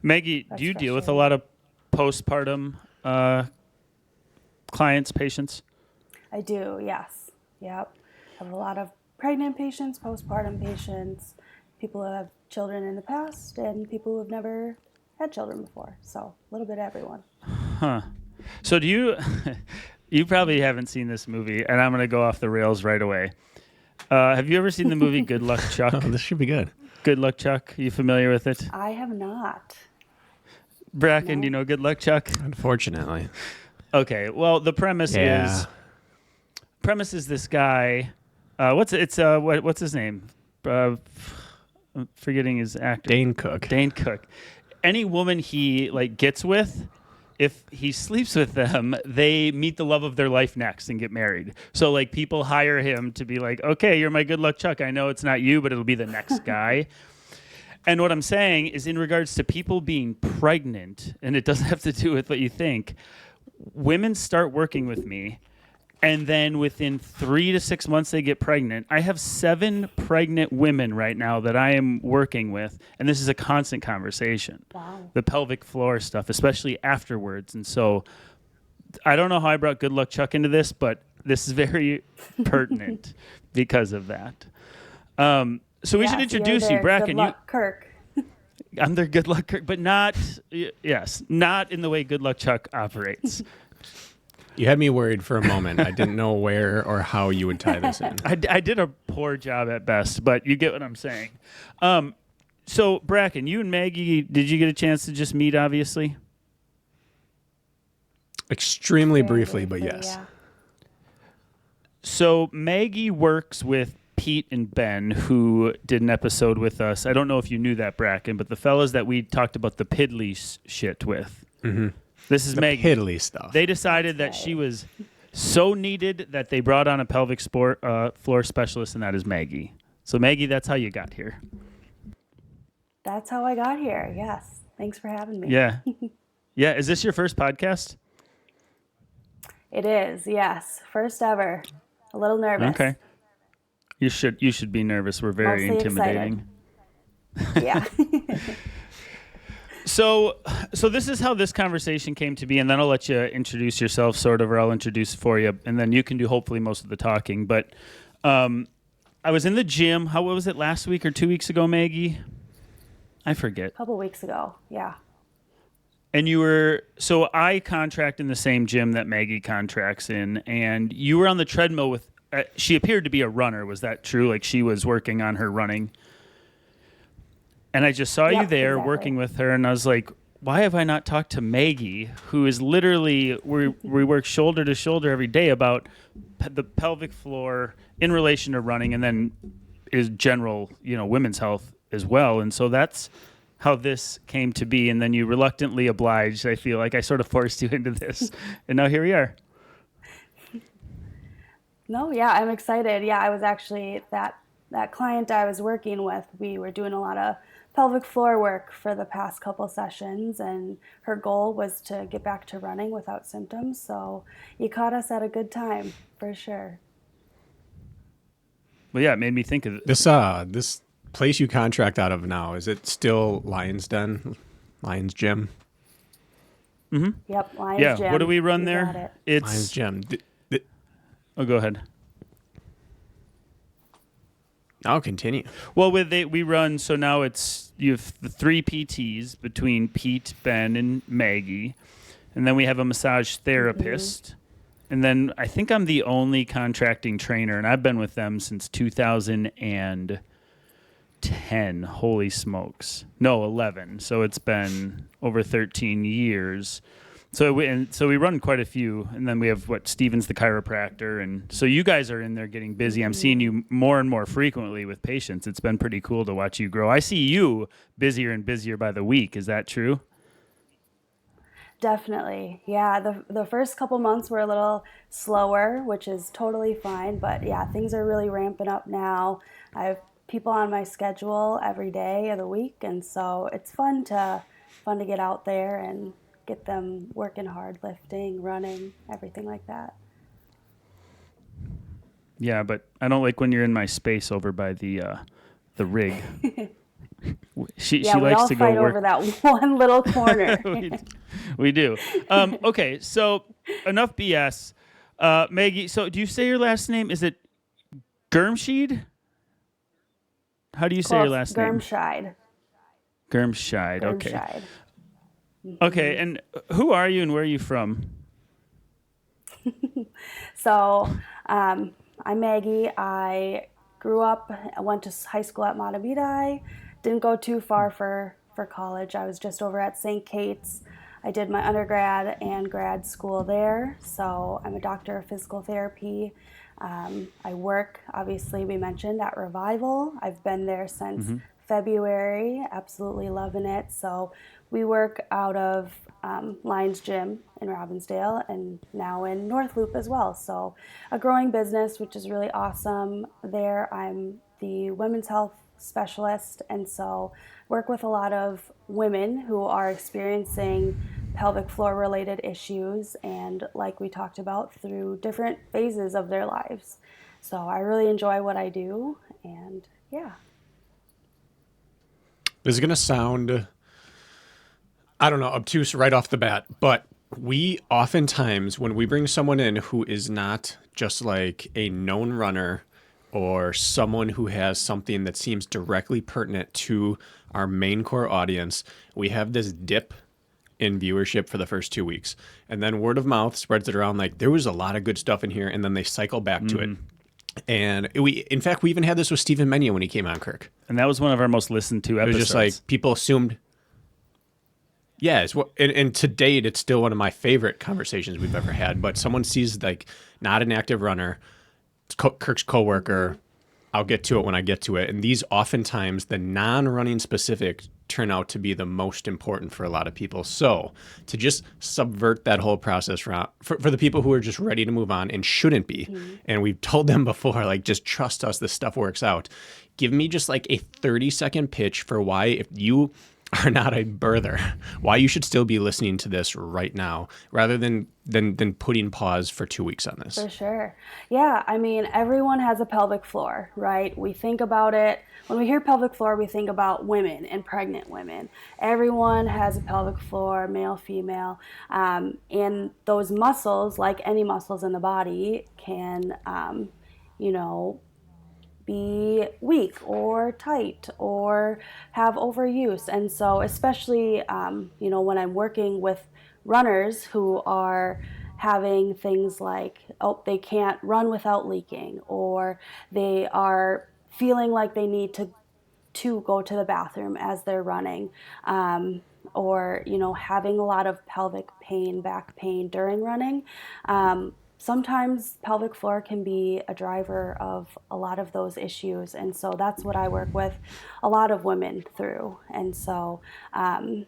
Maggie, do you deal with a lot of postpartum clients, patients? I do, yes. Yep. I have a lot of pregnant patients, postpartum patients, people who have children in the past, and people who have never had children before. So a little bit of everyone. Huh. So do you, you probably haven't seen this movie, and I'm going to go off the rails right away. Have you ever seen the movie Good Luck Chuck? Oh, this should be good. Good Luck Chuck. You familiar with it? I have not. Brakken, No. do you know Good Luck Chuck? Unfortunately. Okay. Well, the premise is this guy. What's his name? I'm forgetting his actor. Dane Cook. Dane Cook. Any woman he gets with, if he sleeps with them, they meet the love of their life next and get married. So people hire him to be like, okay, you're my good luck Chuck. I know it's not you, but it'll be the next guy. And what I'm saying is in regards to people being pregnant, and it doesn't have to do with what you think, women start working with me, and then within 3 to 6 months they get pregnant. I have 7 pregnant women right now that I am working with, and this is a constant conversation. Wow. The pelvic floor stuff, especially afterwards. And so I don't know how I brought Good Luck Chuck into this, but this is very pertinent because of that. So we should introduce you, Brakken. Good luck, Kirk. I'm their Good Luck Kirk, but not in the way Good Luck Chuck operates. You had me worried for a moment. I didn't know where or how you would tie this in. I did a poor job at best, but you get what I'm saying. So, Brakken, you and Maggie, did you get a chance to just meet, obviously? Extremely briefly, but yes. Yeah. So, Maggie works with Pete and Ben, who did an episode with us. I don't know if you knew that, Brakken, but the fellas that we talked about the piddly shit with. Mm-hmm. This is the Maggie. Piddly stuff. They decided that she was so needed that they brought on a pelvic floor specialist, and that is Maggie. So, Maggie, that's how you got here. That's how I got here. Yes. Thanks for having me. Yeah. Yeah. Is this your first podcast? It is. Yes. First ever. A little nervous. Okay. You should be nervous. We're very Mostly intimidating. Yeah. So this is how this conversation came to be, and then I'll let you introduce yourself, sort of, or I'll introduce for you, and then you can do hopefully most of the talking. But I was in the gym. What was it, last week or 2 weeks ago, Maggie? I forget. A couple weeks ago. Yeah. And so I contract in the same gym that Maggie contracts in, and you were on the treadmill with. She appeared to be a runner. Was that true? She was working on her running. And I just saw you there working with her, and I was like, why have I not talked to Maggie, who is literally, we work shoulder to shoulder every day about the pelvic floor in relation to running, and then is general, women's health as well. And so that's how this came to be. And then you reluctantly obliged. I feel like I sort of forced you into this. And now here we are. No, yeah, I'm excited. Yeah, I was actually, that client I was working with, we were doing a lot of pelvic floor work for the past couple sessions, and her goal was to get back to running without symptoms. So you caught us at a good time, for sure. Well, yeah, it made me think of it. This place you contract out of now, is it still Lions Gym? Mm-hmm. Yep, Lions Gym. What do we run there? It's Lions Gym. Oh, go ahead. I'll continue. Well, we run, so now you have the 3 PTs between Pete, Ben, and Maggie. And then we have a massage therapist. Mm-hmm. And then I think I'm the only contracting trainer, and I've been with them since 2010. Holy smokes. No, 11. So it's been over 13 years. So we run quite a few, and then we have Steven's the chiropractor, and so you guys are in there getting busy. I'm seeing you more and more frequently with patients. It's been pretty cool to watch you grow. I see you busier and busier by the week. Is that true? Definitely. Yeah, the first couple months were a little slower, which is totally fine, but yeah, things are really ramping up now. I have people on my schedule every day of the week, and so it's fun to get out there and get them working hard, lifting, running, everything like that. Yeah, but I don't like when you're in my space over by the rig. She Yeah, we likes all to go fight work. over that one little corner. We do. Okay, so enough BS. Maggie, so do you say your last name? Is it Germscheid? How do you say your Close. last name? Germscheid. Germscheid. Okay. Germscheid. Okay, and who are you and where are you from? So I'm Maggie. I grew up, I went to high school at Matabidi. Didn't go too far for college. I was just over at St. Kate's. I did my undergrad and grad school there. So I'm a doctor of physical therapy. I work, obviously, we mentioned, at Revival. I've been there since February, absolutely loving it. So we work out of Lions Gym in Robbinsdale and now in North Loop as well. So a growing business, which is really awesome. There I'm the women's health specialist, and so work with a lot of women who are experiencing pelvic floor related issues, and like we talked about, through different phases of their lives. So I really enjoy what I do, and yeah. This is going to sound, I don't know, obtuse right off the bat, but we oftentimes, when we bring someone in who is not just like a known runner or someone who has something that seems directly pertinent to our main core audience, we have this dip in viewership for the first 2 weeks. And then word of mouth spreads it around like there was a lot of good stuff in here, and then they cycle back to it. And in fact, we even had this with Stephen Menia when he came on, Kirk. And that was one of our most listened to It episodes. was just like people assumed. Yeah, and to date, it's still one of my favorite conversations we've ever had. But someone sees like not an active runner, Kirk's coworker. I'll get to it when I get to it. And these oftentimes, the non-running specific, turn out to be the most important for a lot of people. So to just subvert that whole process for the people who are just ready to move on and shouldn't be, and we've told them before, like, just trust us, this stuff works out. Give me just like a 30-second pitch for why, if you are not a birther, why you should still be listening to this right now rather than putting pause for 2 weeks on this. For sure. Yeah, I mean, everyone has a pelvic floor, right? We think about it. When we hear pelvic floor, we think about women and pregnant women. Everyone has a pelvic floor, male, female. And those muscles, like any muscles in the body, can, be weak or tight or have overuse. And so especially, when I'm working with runners who are having things like, they can't run without leaking, or they are feeling like they need to go to the bathroom as they're running, or, having a lot of pelvic pain, back pain during running. Sometimes pelvic floor can be a driver of a lot of those issues. And so that's what I work with a lot of women through. And so, I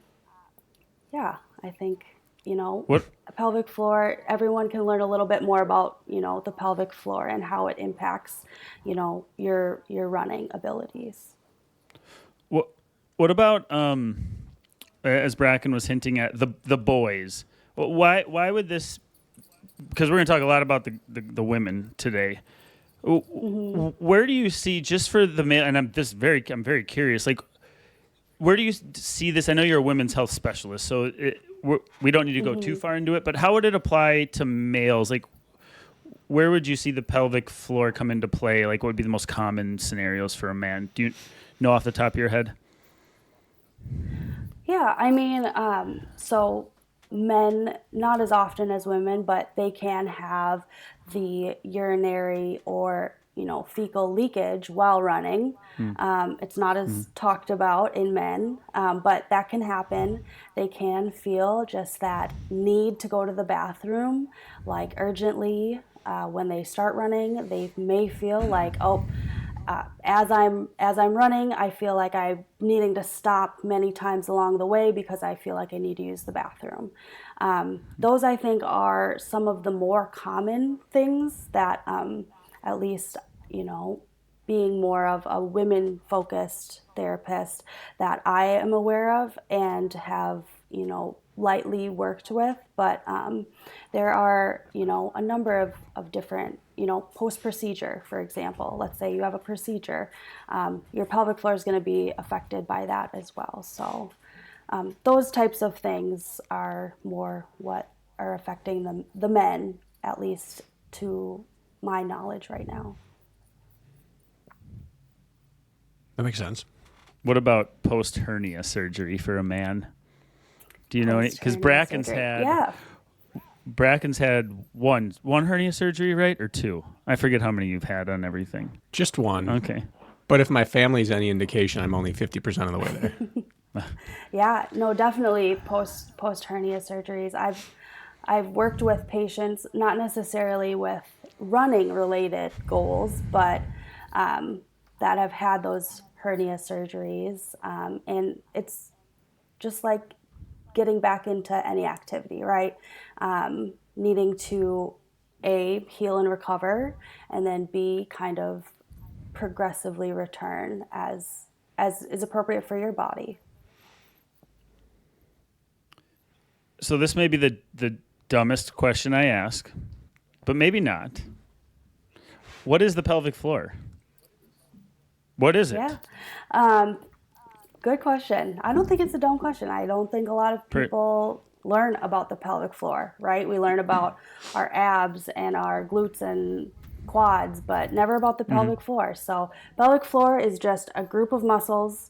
think, What? pelvic floor, everyone can learn a little bit more about, the pelvic floor and how it impacts, your running abilities. What about as Brakken was hinting at, the boys? Why would this? Because we're going to talk a lot about the women today. Where do you see, just for the male? And I'm very curious. Like, where do you see this? I know you're a women's health specialist, so we don't need to go too far into it. But how would it apply to males? Like, where would you see the pelvic floor come into play? Like, what would be the most common scenarios for a man? Do you know off the top of your head? Yeah, I mean, so men, not as often as women, but they can have the urinary or, fecal leakage while running. It's not as talked about in men, but that can happen. They can feel just that need to go to the bathroom, like urgently. When they start running, they may feel like, as I'm running, I feel like I'm needing to stop many times along the way because I feel like I need to use the bathroom. Those, I think, are some of the more common things that, at least, being more of a women-focused therapist, that I am aware of and have, lightly worked with, but there are, a number of different, post-procedure, for example. Let's say you have a procedure, your pelvic floor is going to be affected by that as well. So those types of things are more what are affecting the men, at least to my knowledge right now. That makes sense. What about post hernia surgery for a man? Do you know any? Because Post-hernia surgery. Bracken's had one hernia surgery, right, or two? I forget how many you've had on everything. Just one. Okay. But if my family's any indication, I'm only 50% of the way there. Yeah, no, definitely post hernia surgeries. I've worked with patients, not necessarily with running related goals, but that have had those hernia surgeries, and it's just like getting back into any activity, right? Needing to A, heal and recover, and then B, kind of progressively return as is appropriate for your body. So this may be the dumbest question I ask, but maybe not. What is the pelvic floor? What is it? Yeah. Good question. I don't think it's a dumb question. I don't think a lot of people learn about the pelvic floor, right? We learn about our abs and our glutes and quads, but never about the pelvic floor. So pelvic floor is just a group of muscles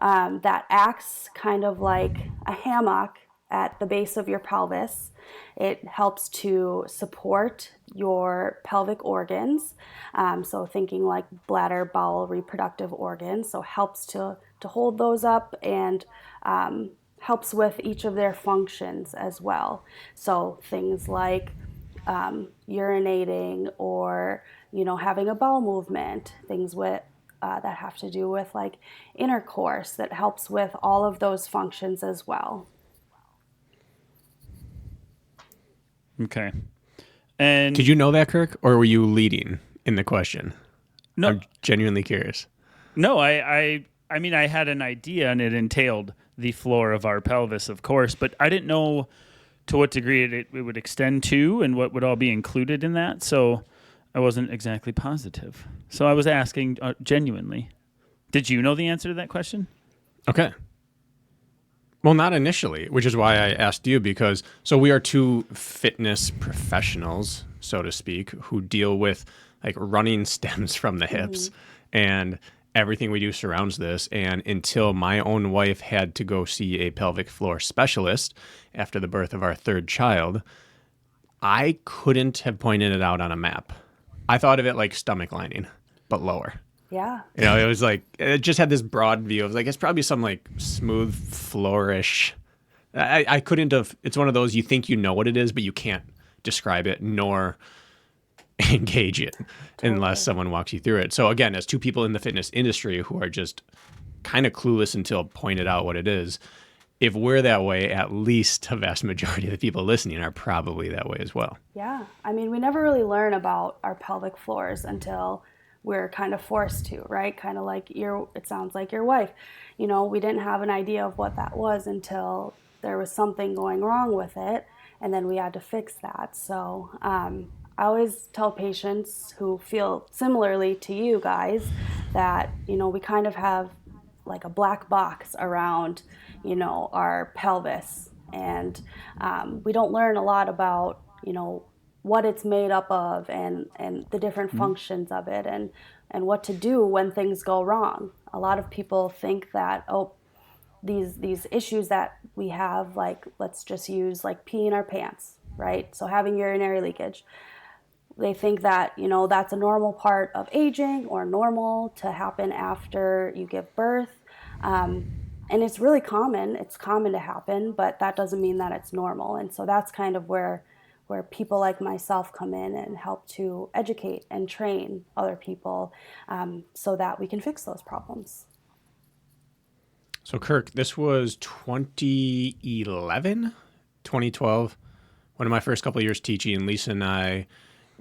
that acts kind of like a hammock at the base of your pelvis. It helps to support your pelvic organs. So thinking like bladder, bowel, reproductive organs. So helps to hold those up and helps with each of their functions as well. So things like urinating or, having a bowel movement, things with that have to do with like intercourse, that helps with all of those functions as well. Okay. And Did you know that, Kirk, or were you leading in the question? No. I'm genuinely curious. No, I mean, I had an idea, and it entailed the floor of our pelvis, of course, but I didn't know to what degree it would extend to and what would all be included in that. So I wasn't exactly positive. So I was asking genuinely. Did you know the answer to that question? Okay. Well, not initially, which is why I asked you, because so we are two fitness professionals, so to speak, who deal with like running stems from the hips, and everything we do surrounds this. And until my own wife had to go see a pelvic floor specialist after the birth of our third child, I couldn't have pointed it out on a map. I thought of it like stomach lining, but lower. Yeah. It was like, it just had this broad view of like, it's probably some like smooth flourish. I couldn't have, it's one of those, you think you know what it is, but you can't describe it nor engage it unless someone walks you through it. So again, as two people in the fitness industry who are just kind of clueless until pointed out what it is, if we're that way, at least a vast majority of the people listening are probably that way as well. Yeah. I mean, we never really learn about our pelvic floors until we're kind of forced to, right? Kind of like it sounds like your wife. We didn't have an idea of what that was until there was something going wrong with it, and then we had to fix that. So I always tell patients who feel similarly to you guys that, we kind of have like a black box around, our pelvis, and we don't learn a lot about, what it's made up of and the different functions of it and what to do when things go wrong. A lot of people think that, these issues that we have, like, let's just use like peeing our pants, right? So having urinary leakage. They think that, that's a normal part of aging or normal to happen after you give birth. And it's really common. It's common to happen, but that doesn't mean that it's normal. And so that's kind of where people like myself come in and help to educate and train other people so that we can fix those problems. So Kirk, this was 2011, 2012, one of my first couple of years teaching. Lisa and I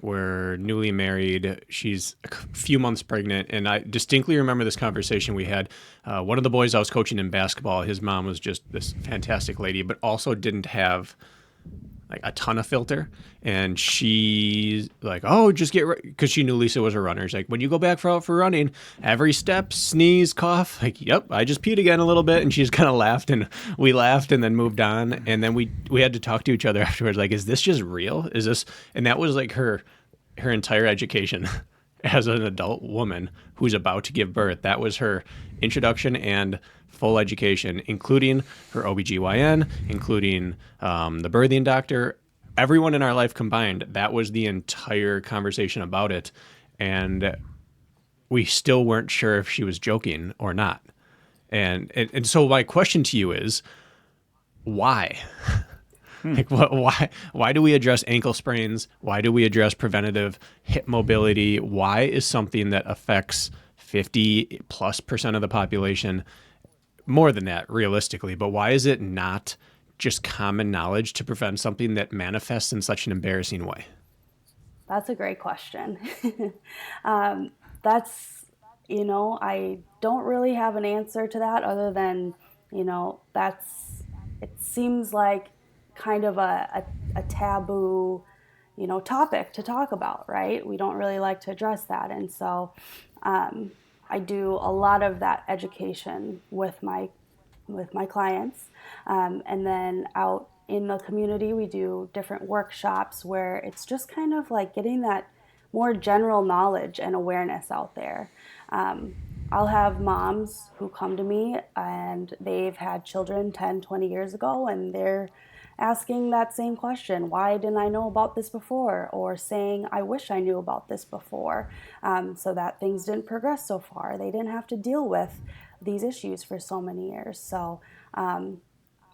We're newly married. She's a few months pregnant. And I distinctly remember this conversation we had. One of the boys I was coaching in basketball, his mom was just this fantastic lady, but also didn't have like a ton of filter. And she's like, oh, just get ready. Because she knew Lisa was a runner. She's like, when you go back out for running, every step, sneeze, cough. Like, yep, I just peed again a little bit. And she just kind of laughed, and we laughed and then moved on. And then we had to talk to each other afterwards. Like, is this just real? Is this? And that was like her entire education as an adult woman who's about to give birth. That was her introduction and full education, including her OBGYN, including the birthing doctor, everyone in our life combined. That was the entire conversation about it. And we still weren't sure if she was joking or not. And so my question to you is, why? Like, why do we address ankle sprains? Why do we address preventative hip mobility? Why is something that affects 50+% of the population, more than that realistically, but why is it not just common knowledge to prevent something that manifests in such an embarrassing way? That's a great question. That's, I don't really have an answer to that other than, it seems like kind of a taboo, topic to talk about, right? We don't really like to address that. And so I do a lot of that education with my clients. And then out in the community, we do different workshops where it's just kind of like getting that more general knowledge and awareness out there. I'll have moms who come to me and they've had children 10, 20 years ago, and they're asking that same question: why didn't I know about this before? Or saying, I wish I knew about this before, so that things didn't progress so far. They didn't have to deal with these issues for so many years. So,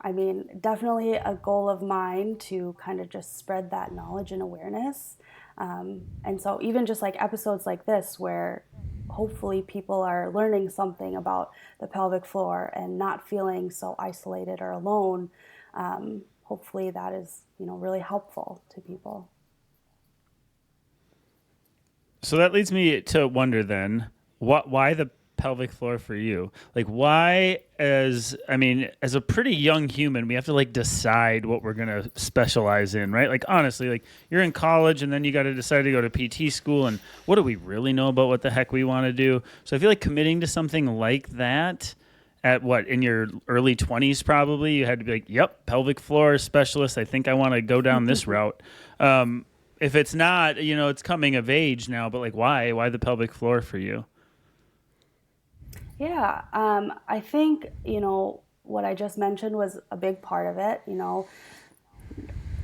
definitely a goal of mine to kind of just spread that knowledge and awareness. And so even just like episodes like this, where hopefully people are learning something about the pelvic floor and not feeling so isolated or alone, hopefully that is, really helpful to people. So that leads me to wonder then, why the pelvic floor for you? Like, why, as a pretty young human, we have to like decide what we're going to specialize in, right? Like, honestly, like you're in college and then you got to decide to go to PT school, and what do we really know about what the heck we want to do? So I feel like committing to something like that at in your early 20s, probably you had to be like, yep, pelvic floor specialist. I think I want to go down this route. If it's not, it's coming of age now, but like, why the pelvic floor for you? Yeah, I think, what I just mentioned was a big part of it.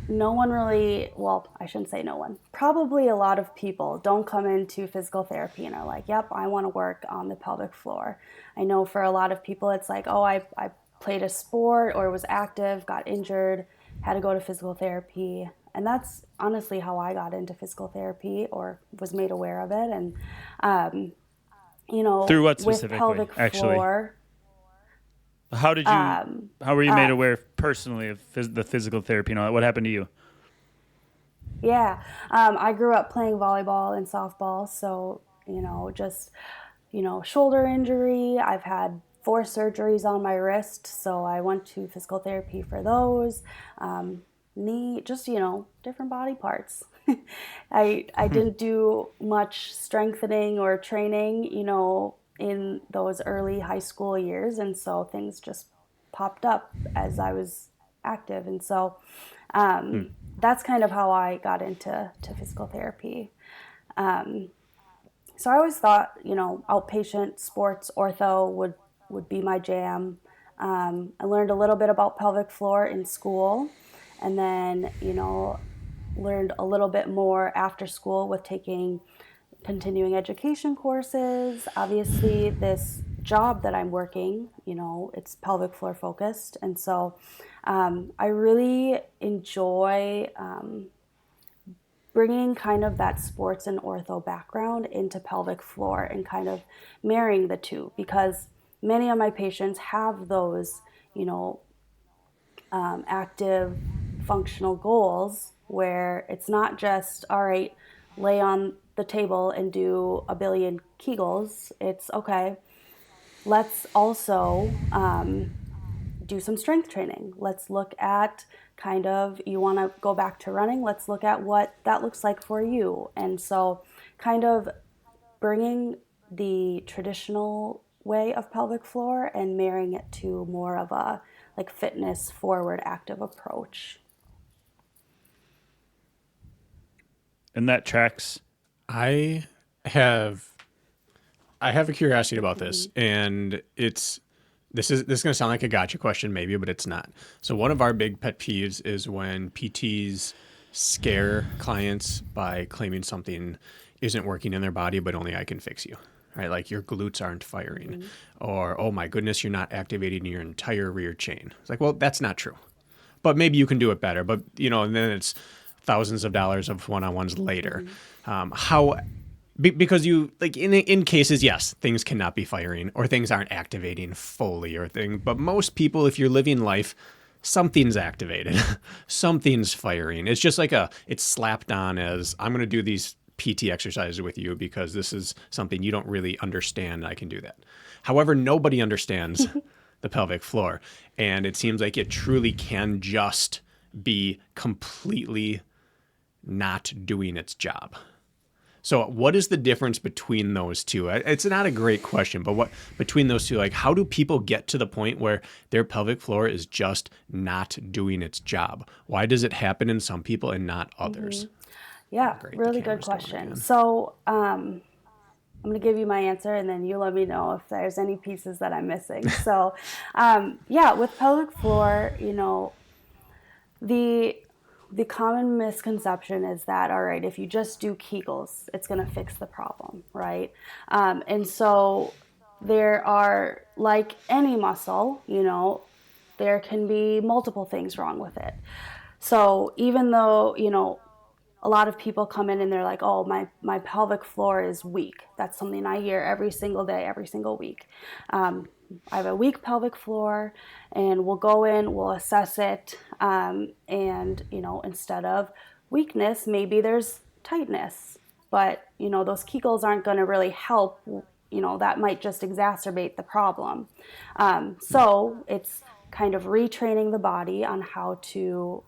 No one really, well, I shouldn't say no one, probably a lot of people don't come into physical therapy and are like, yep, I want to work on the pelvic floor. I know for a lot of people, it's like, oh, I played a sport or was active, got injured, had to go to physical therapy. And that's honestly how I got into physical therapy or was made aware of it. And, through what with specifically, pelvic actually? Floor, How did you? How were you made aware personally of the physical therapy and all that? What happened to you? Yeah, I grew up playing volleyball and softball, so just shoulder injury. I've had 4 surgeries on my wrist, so I went to physical therapy for those. Knee, just different body parts. I didn't do much strengthening or training, in those early high school years, and so things just popped up as I was active, and so that's kind of how I got into physical therapy. So I always thought, outpatient sports ortho would be my jam. I learned a little bit about pelvic floor in school, and then learned a little bit more after school with taking continuing education courses. Obviously, this job that I'm working, it's pelvic floor focused. And so I really enjoy bringing kind of that sports and ortho background into pelvic floor and kind of marrying the two, because many of my patients have those, active functional goals where it's not just, all right, lay on the table and do a billion Kegels. It's okay. Let's also do some strength training. Let's look at kind of, you want to go back to running, let's look at what that looks like for you. And so kind of bringing the traditional way of pelvic floor and marrying it to more of a like fitness forward active approach. And that tracks. I have a curiosity about this, and this is going to sound like a gotcha question maybe, but it's not. So one of our big pet peeves is when PTs scare clients by claiming something isn't working in their body, but only I can fix you. Right? Like your glutes aren't firing, or oh my goodness, you're not activating your entire rear chain. It's like, well, that's not true, but maybe you can do it better. But and then it's thousands of dollars of one-on-ones later. Because you like in cases, yes, things cannot be firing or things aren't activating fully but most people, if you're living life, something's activated, something's firing. It's just like it's slapped on as I'm going to do these PT exercises with you because this is something you don't really understand. I can do that. However, nobody understands the pelvic floor, and it seems like it truly can just be completely not doing its job. So what is the difference between those two? It's not a great question, but what between those two, like how do people get to the point where their pelvic floor is just not doing its job? Why does it happen in some people and not others? Yeah, Great, really the good camera's going question. again. So I'm going to give you my answer, and then you let me know if there's any pieces that I'm missing. So with pelvic floor, the common misconception is that, all right, if you just do Kegels, it's going to fix the problem, right? And so there are, like any muscle, there can be multiple things wrong with it. So even though, a lot of people come in and they're like, oh, my pelvic floor is weak. That's something I hear every single day, every single week. I have a weak pelvic floor, and we'll go in, we'll assess it, and instead of weakness, maybe there's tightness. But those Kegels aren't going to really help. That might just exacerbate the problem. So it's kind of retraining the body on how to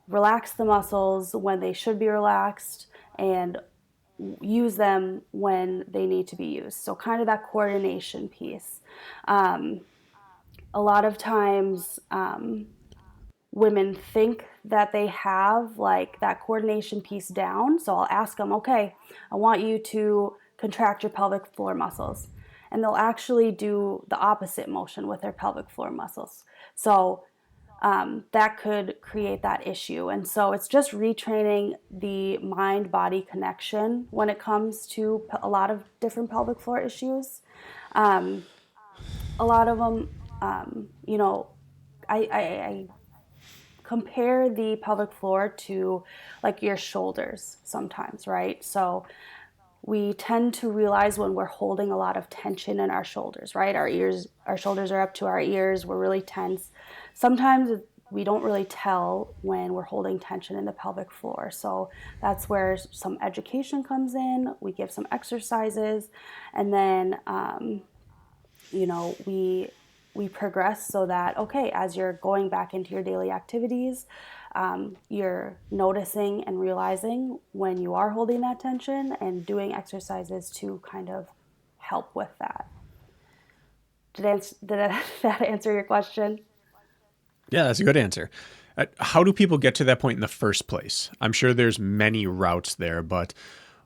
relax the muscles when they should be relaxed and use them when they need to be used. So kind of that coordination piece. A lot of times women think that they have like that coordination piece down. So I'll ask them, okay, I want you to contract your pelvic floor muscles. And they'll actually do the opposite motion with their pelvic floor muscles. So that could create that issue. And so it's just retraining the mind-body connection when it comes to a lot of different pelvic floor issues. A lot of them, I compare the pelvic floor to like your shoulders sometimes, right? So we tend to realize when we're holding a lot of tension in our shoulders, right? Our shoulders are up to our ears, we're really tense. Sometimes we don't really tell when we're holding tension in the pelvic floor. So that's where some education comes in. We give some exercises, and then, we progress so that, okay, as you're going back into your daily activities, you're noticing and realizing when you are holding that tension and doing exercises to kind of help with that. Did that answer your question? Yeah, that's a good answer. How do people get to that point in the first place? I'm sure there's many routes there, but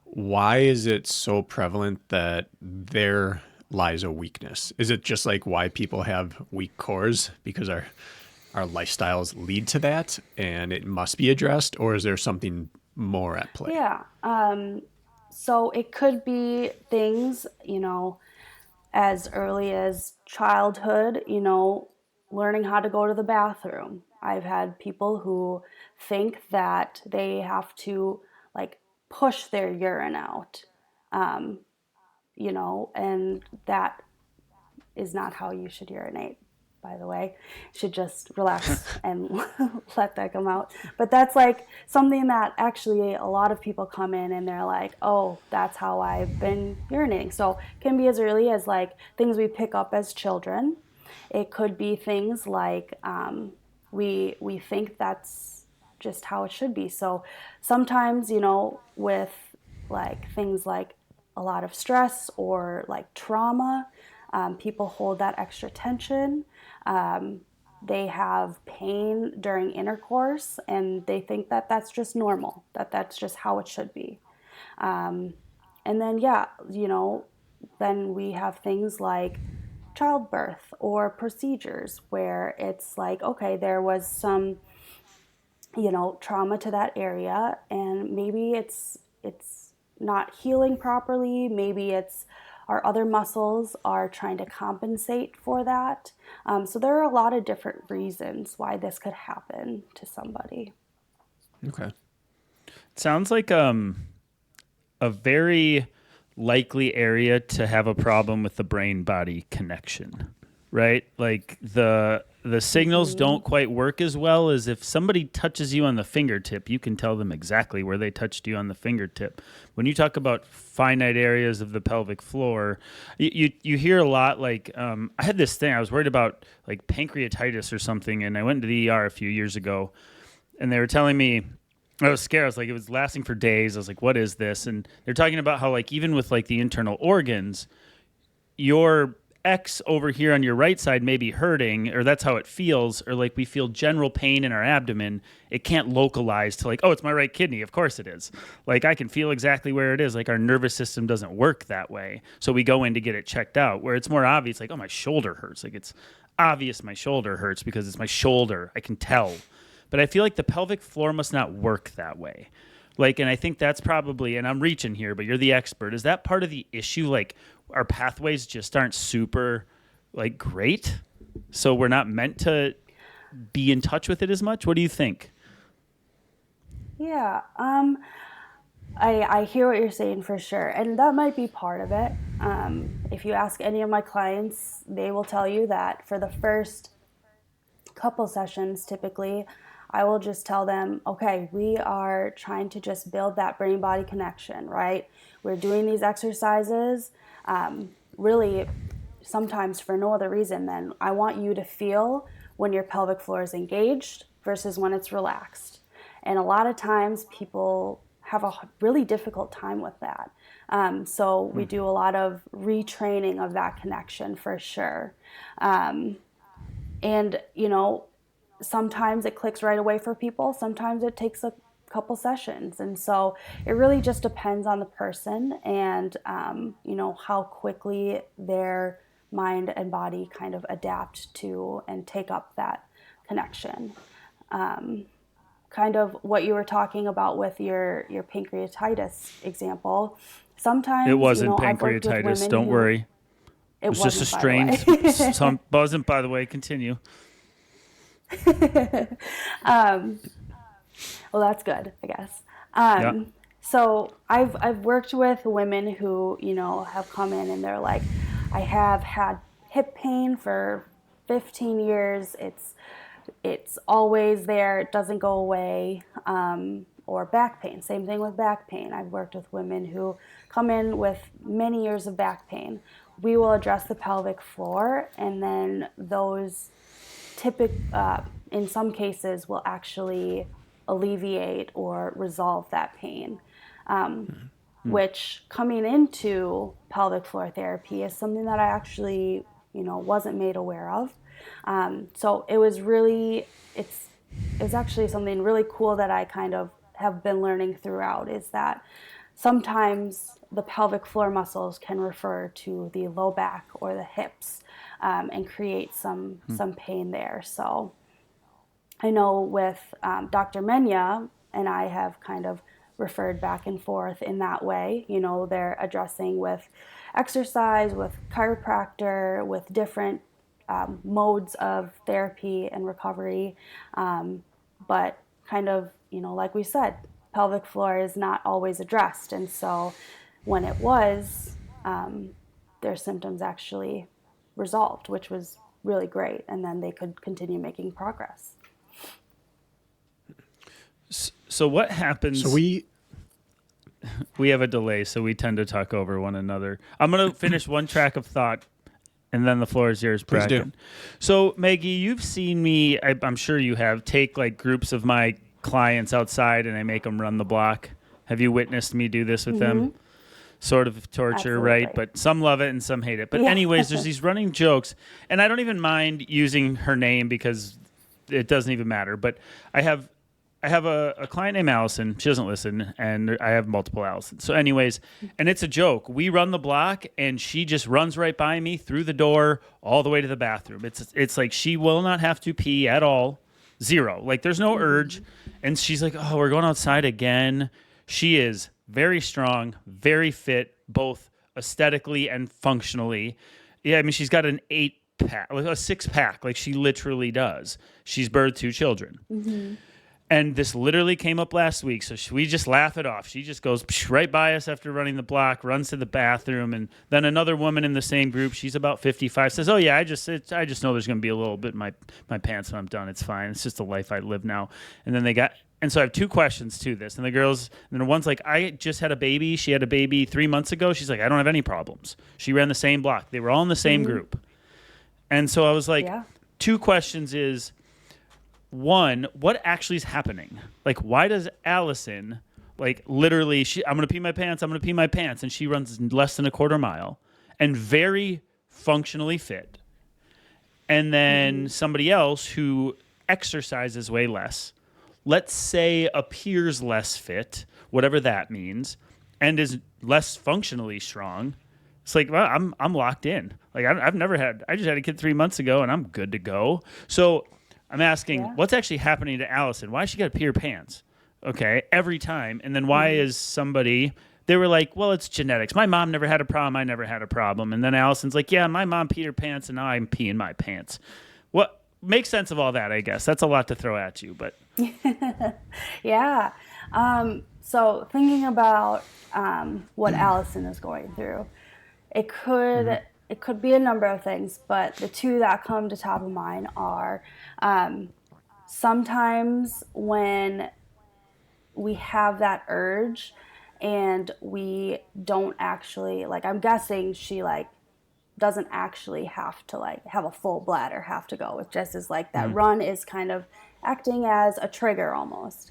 why is it so prevalent that there lies a weakness? Is it just like why people have weak cores because our lifestyles lead to that and it must be addressed, or is there something more at play? Yeah. So it could be things, as early as childhood, learning how to go to the bathroom. I've had people who think that they have to like push their urine out, and that is not how you should urinate. by the way. You should just relax and let that come out. But that's like something that actually a lot of people come in and they're like, oh, that's how I've been urinating. So it can be as early as like things we pick up as children. It could be things like we think that's just how it should be. So sometimes, with like things like a lot of stress or like trauma, people hold that extra tension. They have pain during intercourse and they think that that's just normal, that that's just how it should be. And then, then we have things like childbirth or procedures where it's like, okay, there was some, trauma to that area and maybe it's not healing properly. Maybe it's our other muscles are trying to compensate for that. So there are a lot of different reasons why this could happen to somebody. Okay. Sounds like a very likely area to have a problem with the brain-body connection, right? Like the signals don't quite work as well as if somebody touches you on the fingertip, you can tell them exactly where they touched you on the fingertip. When you talk about finite areas of the pelvic floor, you hear a lot like, I had this thing, I was worried about like pancreatitis or something, and I went to the ER a few years ago, and they were telling me, I was scared. I was like, it was lasting for days. I was like, what is this? And they're talking about how like even with like the internal organs, your X over here on your right side may be hurting, or that's how it feels, or like we feel general pain in our abdomen. It can't localize to like, oh, it's my right kidney. Of course it is. Like I can feel exactly where it is. Like our nervous system doesn't work that way. So we go in to get it checked out where it's more obvious, like, oh, my shoulder hurts. Like it's obvious my shoulder hurts because it's my shoulder. I can tell. But I feel like the pelvic floor must not work that way. Like, and I think that's probably, and I'm reaching here, but you're the expert. Is that part of the issue? Like our pathways just aren't super like great. So we're not meant to be in touch with it as much. What do you think? Yeah. I hear what you're saying for sure. And that might be part of it. If you ask any of my clients, they will tell you that for the first couple sessions, typically, I will just tell them, okay, we are trying to just build that brain-body connection, right? We're doing these exercises, really sometimes for no other reason than I want you to feel when your pelvic floor is engaged versus when it's relaxed. And a lot of times people have a really difficult time with that. So we do a lot of retraining of that connection for sure. And, sometimes it clicks right away for people. Sometimes it takes a couple sessions. And so it really just depends on the person and, how quickly their mind and body kind of adapt to and take up that connection. Kind of what you were talking about with your pancreatitis example. Sometimes It wasn't I've worked with pancreatitis. women Don't worry. It was just a wasn't, strange, some wasn't, by the way. Continue. Well, that's good, I guess. Yeah. So I've worked with women who, have come in and they're like, I have had hip pain for 15 years. It's always there. It doesn't go away. Or back pain. Same thing with back pain. I've worked with women who come in with many years of back pain. We will address the pelvic floor, and then those in some cases will actually alleviate or resolve that pain. Which coming into pelvic floor therapy is something that I actually, wasn't made aware of. So it was it's actually something really cool that I kind of have been learning throughout, is that sometimes the pelvic floor muscles can refer to the low back or the hips, and create some pain there. So I know with Dr. Menya and I have kind of referred back and forth in that way. They're addressing with exercise, with chiropractor, with different modes of therapy and recovery. But kind of, like we said, pelvic floor is not always addressed. And so when it was, their symptoms actually resolved, which was really great, and then they could continue making progress. So what happens? So we have a delay, so we tend to talk over one another. I'm going to finish one track of thought, and then the floor is yours, Please do. Brakken. So, Maggie, you've seen me, I'm sure you have, take like groups of my clients outside and I make them run the block. Have you witnessed me do this with them? Sort of torture, Absolutely. right? But some love it and some hate it. But anyways, there's these running jokes, and I don't even mind using her name because it doesn't even matter. But I have a client named Allison. She doesn't listen, and I have multiple Allisons. So anyways, and it's a joke. We run the block, and she just runs right by me through the door all the way to the bathroom. It's like she will not have to pee at all. Zero. Like there's no urge. And she's like, oh, we're going outside again. She is very strong, very fit, both aesthetically and functionally. Yeah, I mean, she's got an 8-pack, like a 6-pack, like she literally does. She's birthed 2 children. And this literally came up last week, so we just laugh it off. She just goes right by us after running the block, runs to the bathroom, and then another woman in the same group, she's about 55, says, oh, yeah, I just know there's going to be a little bit in my pants when I'm done. It's fine. It's just the life I live now. And then and so I have 2 questions to this. And the girls, and the one's like, I just had a baby. She had a baby 3 months ago. She's like, I don't have any problems. She ran the same block. They were all in the same group. And so I was like, 2 questions is, 1, what actually is happening? Like, why does Allison, like, literally, I'm going to pee my pants, and she runs less than a quarter mile and very functionally fit. And then somebody else who exercises way less, let's say appears less fit, whatever that means, and is less functionally strong. It's like, well, I'm locked in. Like, I just had a kid 3 months ago, and I'm good to go. So I'm asking, what's actually happening to Allison? Why has she got to pee her pants? Okay, every time. And then why is somebody, they were like, well, it's genetics. My mom never had a problem. I never had a problem. And then Allison's like, yeah, my mom peed her pants, and now I'm peeing my pants. What makes sense of all that, I guess? That's a lot to throw at you, but. Yeah. So thinking about what Allison is going through, it could be a number of things, but the 2 that come to top of mind are sometimes when we have that urge and we don't actually, like, I'm guessing she like doesn't actually have to like have a full bladder, have to go. It just is like that run is kind of acting as a trigger almost.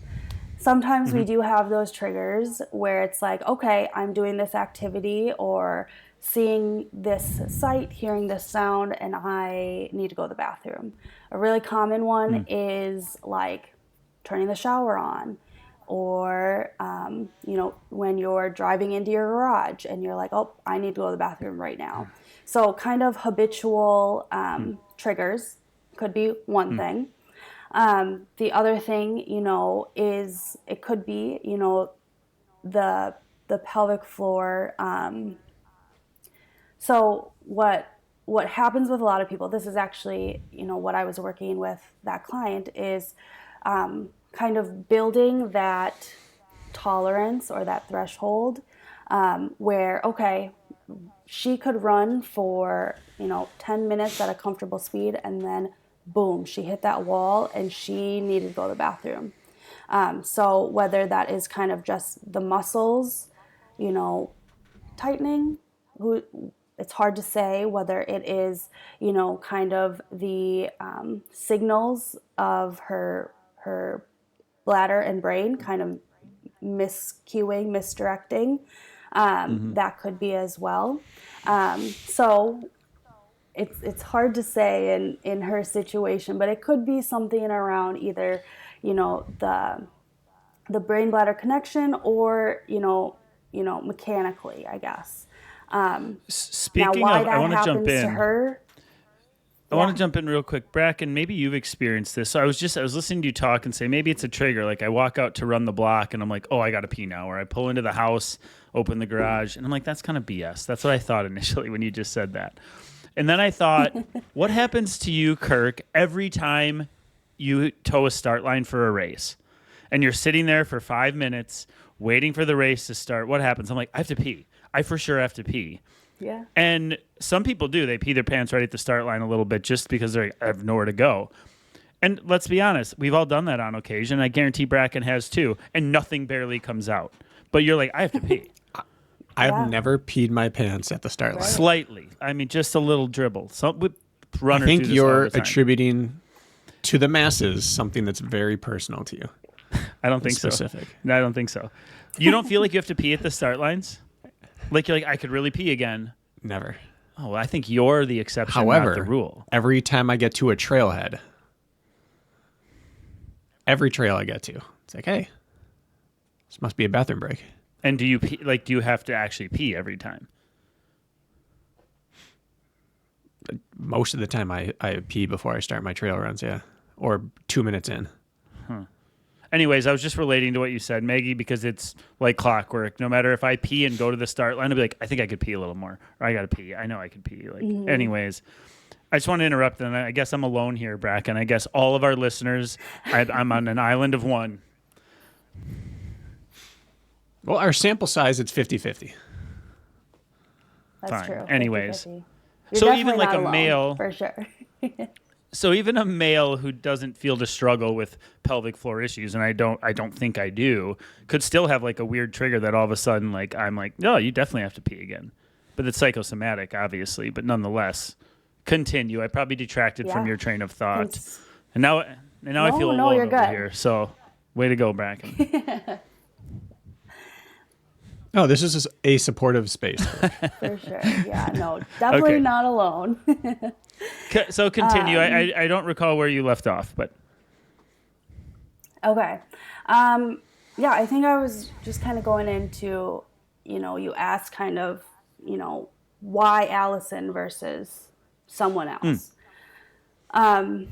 Sometimes we do have those triggers where it's like, okay, I'm doing this activity or seeing this sight, hearing this sound, and I need to go to the bathroom. A really common one is like turning the shower on, or when you're driving into your garage and you're like, oh, I need to go to the bathroom right now. So kind of habitual triggers could be one thing. The other thing, is it could be, the pelvic floor. So what happens with a lot of people, this is actually, what I was working with that client is kind of building that tolerance or that threshold where, okay, she could run for, 10 minutes at a comfortable speed, and then boom, she hit that wall and she needed to go to the bathroom. So whether that is kind of just the muscles, tightening, it's hard to say whether it is, kind of the signals of her bladder and brain kind of miscuing, misdirecting. That could be as well. So it's hard to say in her situation, but it could be something around either, the brain bladder connection or, mechanically, I guess. Speaking now, why of, that I want to jump in. To her, I want to jump in real quick. Brakken, maybe you've experienced this. So I was listening to you talk and say, maybe it's a trigger. Like I walk out to run the block and I'm like, oh, I got to pee now. Or I pull into the house, open the garage. And I'm like, that's kind of BS. That's what I thought initially when you just said that. And then I thought, what happens to you, Kirk, every time you tow a start line for a race and you're sitting there for 5 minutes waiting for the race to start? What happens? I'm like, I have to pee. I for sure have to pee. Yeah. And some people do. They pee their pants right at the start line a little bit just because they have nowhere to go. And let's be honest, we've all done that on occasion. I guarantee Brakken has too. And nothing barely comes out. But you're like, I have to pee. I've never peed my pants at the start line. Slightly. I mean, just a little dribble. I Runners think do this you're all the time. attributing to the masses something that's very personal to you. I don't think specific. so. No, I don't think so. You don't feel like you have to pee at the start lines? Like you're like, I could really pee again. Never. Oh, well, I think you're the exception, However, not the rule. every time I get to a trailhead, every trail I get to, it's like, hey, this must be a bathroom break. And do you pee, like, do you have to actually pee every time? Most of the time I pee before I start my trail runs, yeah. Or 2 minutes in. Anyways, I was just relating to what you said, Maggie, because it's like clockwork. No matter if I pee and go to the start line, I'll be like, I think I could pee a little more. Or I got to pee. I know I could pee. Like, anyways, I just want to interrupt, and I guess I'm alone here, Brakken. I guess all of our listeners, I'm on an island of one. Well, our sample size, it's 50-50. That's Fine. true. Anyways. 50-50. You're So even definitely like not a alone, male, for sure. so even a male who doesn't feel to struggle with pelvic floor issues, and I don't think I do, could still have like a weird trigger that all of a sudden, like, I'm like, no, you definitely have to pee again. But it's psychosomatic, obviously, but nonetheless. Continue. I probably detracted from your train of thought. And now I feel alone you're over good. here. So way to go, Brakken. No, this is a supportive space. For sure. Yeah, no, definitely not alone. So continue. I don't recall where you left off, but. Okay. Yeah, I think I was just kind of going into, you asked kind of, why Allison versus someone else. And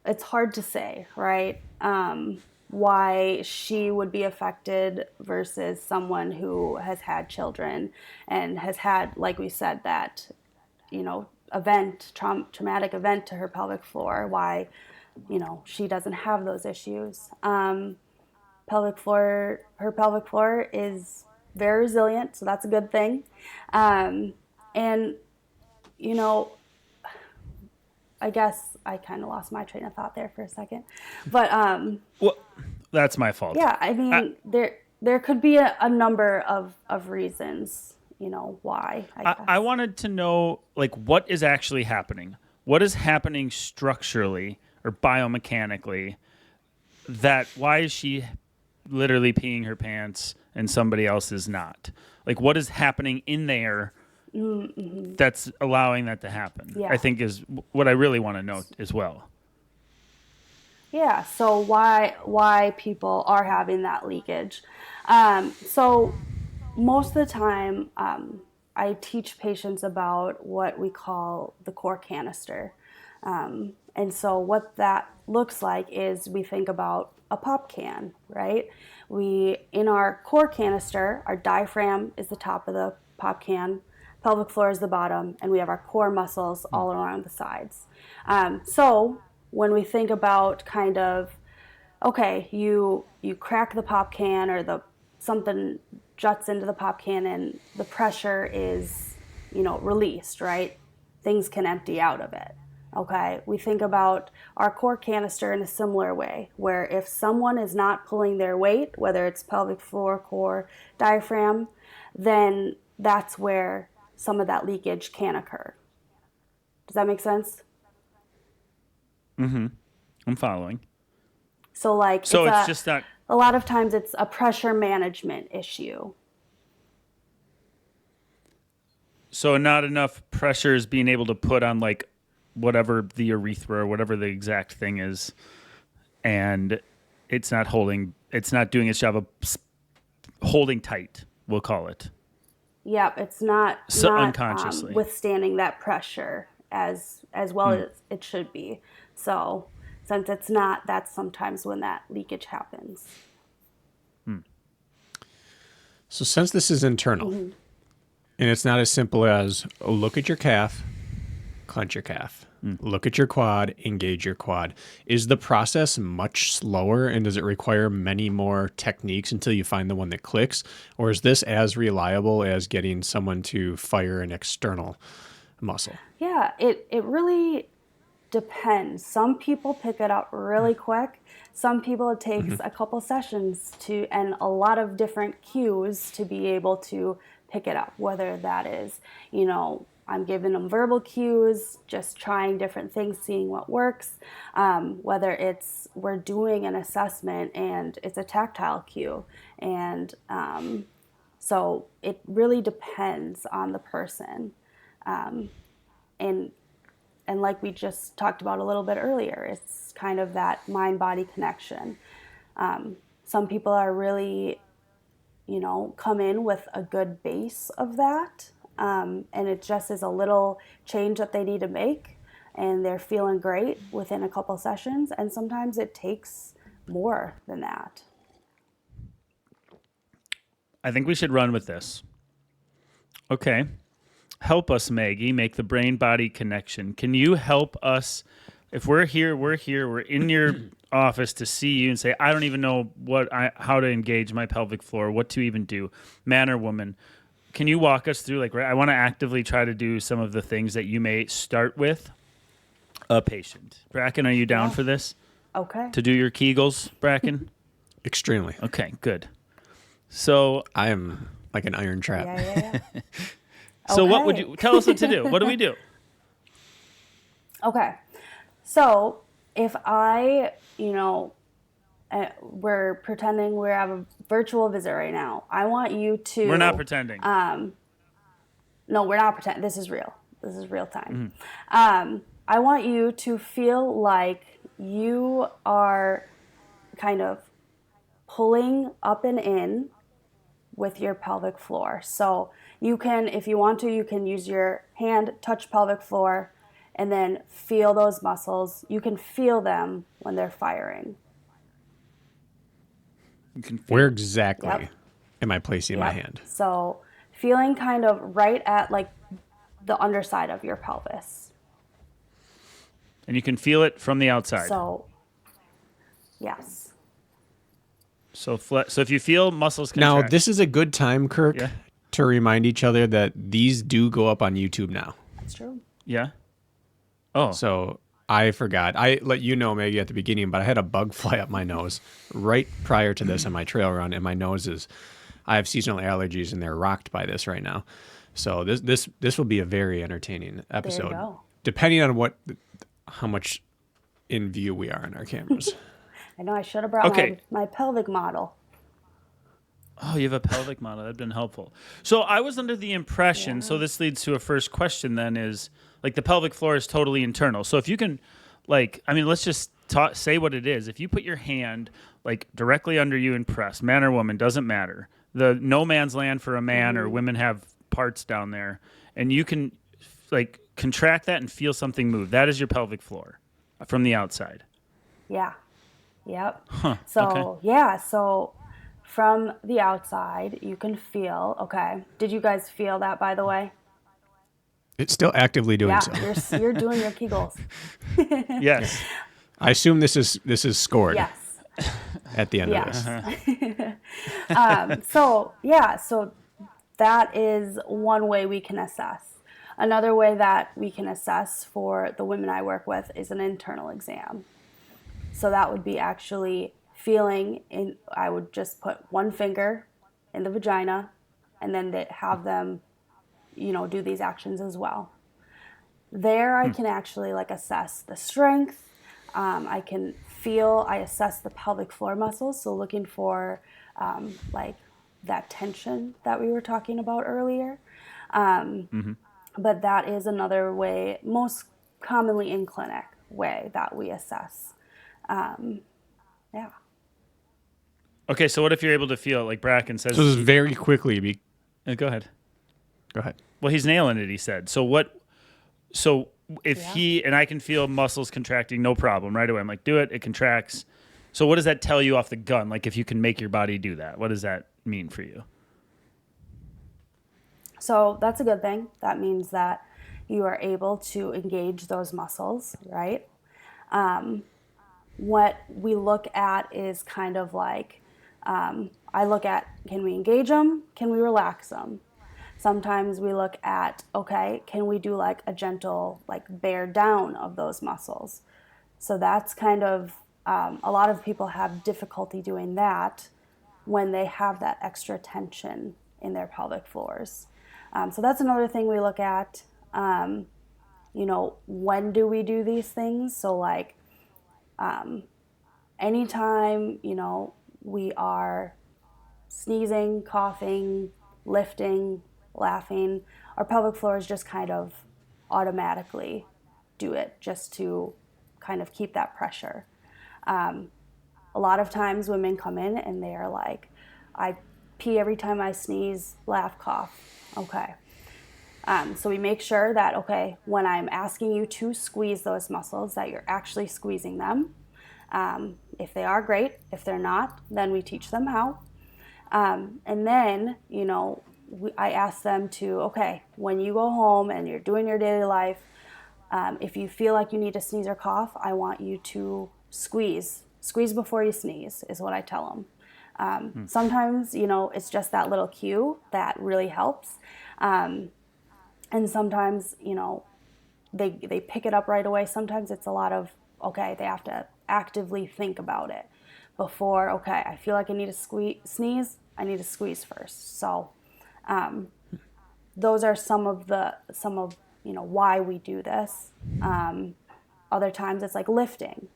it's hard to say, right? Why she would be affected versus someone who has had children and has had, like we said, that, traumatic event to her pelvic floor, why, she doesn't have those issues. Her pelvic floor is very resilient, so that's a good thing. And, I guess I kind of lost my train of thought there for a second, but Well, that's my fault. yeah, I mean, there could be a number of reasons, why. I wanted to know, like, what is actually happening? What is happening structurally or biomechanically why is she literally peeing her pants and somebody else is not? Like, what is happening in there that's allowing that to happen? Yeah. I think is what I really want to know as well. Yeah, so why people are having that leakage. So most of the time, I teach patients about what we call the core canister. And so what that looks like is we think about a pop can, right? In our core canister, our diaphragm is the top of the pop can, pelvic floor is the bottom, and we have our core muscles all around the sides. So when we think about kind of, okay, you crack the pop can or something juts into the pop can and the pressure is, released, right? Things can empty out of it. Okay, we think about our core canister in a similar way, where if someone is not pulling their weight, whether it's pelvic floor, core, diaphragm, then that's where some of that leakage can occur. Does that make sense? Mm-hmm. I'm following. So it's just not. A lot of times it's a pressure management issue. So not enough pressure is being able to put on like whatever the urethra or whatever the exact thing is, and it's not doing its job of holding tight, we'll call it. Yep, it's not unconsciously withstanding that pressure as well as it should be. So since it's not, that's sometimes when that leakage happens. So since this is internal, and it's not as simple as look at your calf clench your calf. Look at your quad, engage your quad. Is the process much slower, and does it require many more techniques until you find the one that clicks? Or is this as reliable as getting someone to fire an external muscle? Yeah, it really depends. Some people pick it up really quick. Some people it takes a couple sessions and a lot of different cues to be able to pick it up, whether that is, I'm giving them verbal cues, just trying different things, seeing what works, whether it's we're doing an assessment and it's a tactile cue. And so it really depends on the person. And like we just talked about a little bit earlier, it's kind of that mind-body connection. Some people are really, come in with a good base of that. And it just is a little change that they need to make, and they're feeling great within a couple sessions. And sometimes it takes more than that. I think we should run with this. Okay. Help us, Maggie, make the brain-body connection. Can you help us? If we're here, we're in your office to see you and say, I don't even know how to engage my pelvic floor, what to even do, man or woman. Can you walk us through, I want to actively try to do some of the things that you may start with a patient. Brakken, are you down for this? Okay. To do your Kegels, Brakken? Extremely. Okay, good. So I am like an iron trap. Yeah. So what would you tell us what to do? What do we do? Okay. So if we're pretending we have a virtual visit right now. I want you to... We're not pretending. No, we're not pretending. This is real. This is real time. I want you to feel like you are kind of pulling up and in with your pelvic floor. So you can, if you want to, you can use your hand, touch pelvic floor, and then feel those muscles. You can feel them when they're firing. Where exactly am I placing my hand? So feeling kind of right at the underside of your pelvis. And you can feel it from the outside. So, yes. So if you feel muscles contract. Now, this is a good time, Kirk, to remind each other that these do go up on YouTube now. That's true. Yeah. Oh. So I forgot. I let you know, Maggie, at the beginning, but I had a bug fly up my nose right prior to this on my trail run, and my nose I have seasonal allergies, and they're rocked by this right now. So this will be a very entertaining episode, There you go. depending on how much in view we are in our cameras. I know I should have brought my pelvic model. Oh, you have a pelvic model. That'd been helpful. So I was under the impression, so this leads to a first question then is, the pelvic floor is totally internal. So if you can, let's just say what it is. If you put your hand, directly under you and press, man or woman, doesn't matter. The no man's land for a man or women have parts down there. And you can, contract that and feel something move. That is your pelvic floor from the outside. Yeah. Yep. Huh. So, so from the outside, you can feel, okay. Did you guys feel that, by the way? It's still actively doing so. You're doing your Kegels. Yes. I assume this is scored. Yes. At the end of this. So that is one way we can assess. Another way that we can assess for the women I work with is an internal exam. So that would be actually feeling I would just put one finger in the vagina and then have them, do these actions as well. There I can actually assess the strength. I assess the pelvic floor muscles. So looking for that tension that we were talking about earlier. But that is another way, most commonly in clinic way that we assess. Okay, so what if you're able to feel, Brakken says... So this is very quickly... Go ahead. Go ahead. Well, he's nailing it, he said. So if he... And I can feel muscles contracting, no problem, right away. I'm like, do it, it contracts. So what does that tell you off the gun? If you can make your body do that, what does that mean for you? So that's a good thing. That means that you are able to engage those muscles, right? What we look at is kind of like, I look at, can we engage them? Can we relax them? Sometimes we look at, okay, can we do like a gentle, like bear down of those muscles? So that's kind of, a lot of people have difficulty doing that when they have that extra tension in their pelvic floors. So that's another thing we look at. When do we do these things? So like, anytime, we are sneezing, coughing, lifting, laughing, our pelvic floors just kind of automatically do it just to kind of keep that pressure. A lot of times women come in and they are like, I pee every time I sneeze, laugh, cough. Okay. So we make sure that, okay, when I'm asking you to squeeze those muscles, that you're actually squeezing them. If they are, great. If they're not, then we teach them how. And then, I ask them to, okay, when you go home and you're doing your daily life, if you feel like you need to sneeze or cough, I want you to squeeze. Squeeze before you sneeze is what I tell them. Sometimes, it's just that little cue that really helps. And sometimes, they pick it up right away. Sometimes it's a lot of, okay, they have to actively think about it before, okay, I feel like I need to sneeze, I need to squeeze first. So those are some of why we do this. Other times it's like lifting.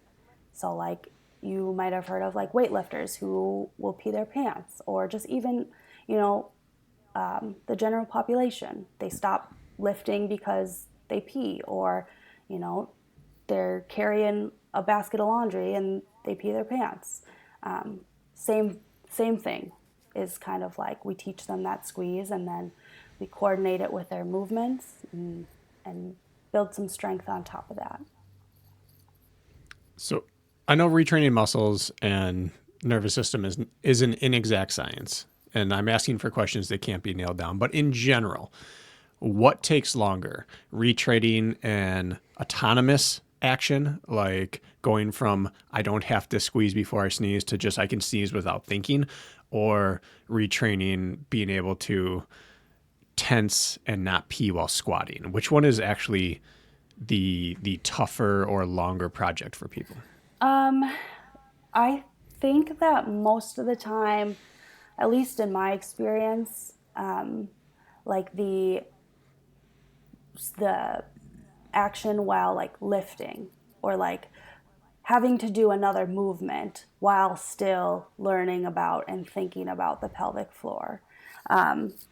So like you might have heard of like weightlifters who will pee their pants, or just even, the general population. They stop lifting because they pee, or, they're carrying a basket of laundry and they pee their pants. Same thing is kind of like we teach them that squeeze, and then we coordinate it with their movements and build some strength on top of that. So I know retraining muscles and nervous system is an inexact science, and I'm asking for questions that can't be nailed down. But in general, what takes longer, retraining an autonomous action, like going from I don't have to squeeze before I sneeze to just I can sneeze without thinking, or retraining being able to tense and not pee while squatting? Which one is actually the tougher or longer project for people? I think that most of the time, at least in my experience, like the action while like lifting, or like having to do another movement while still learning about and thinking about the pelvic floor,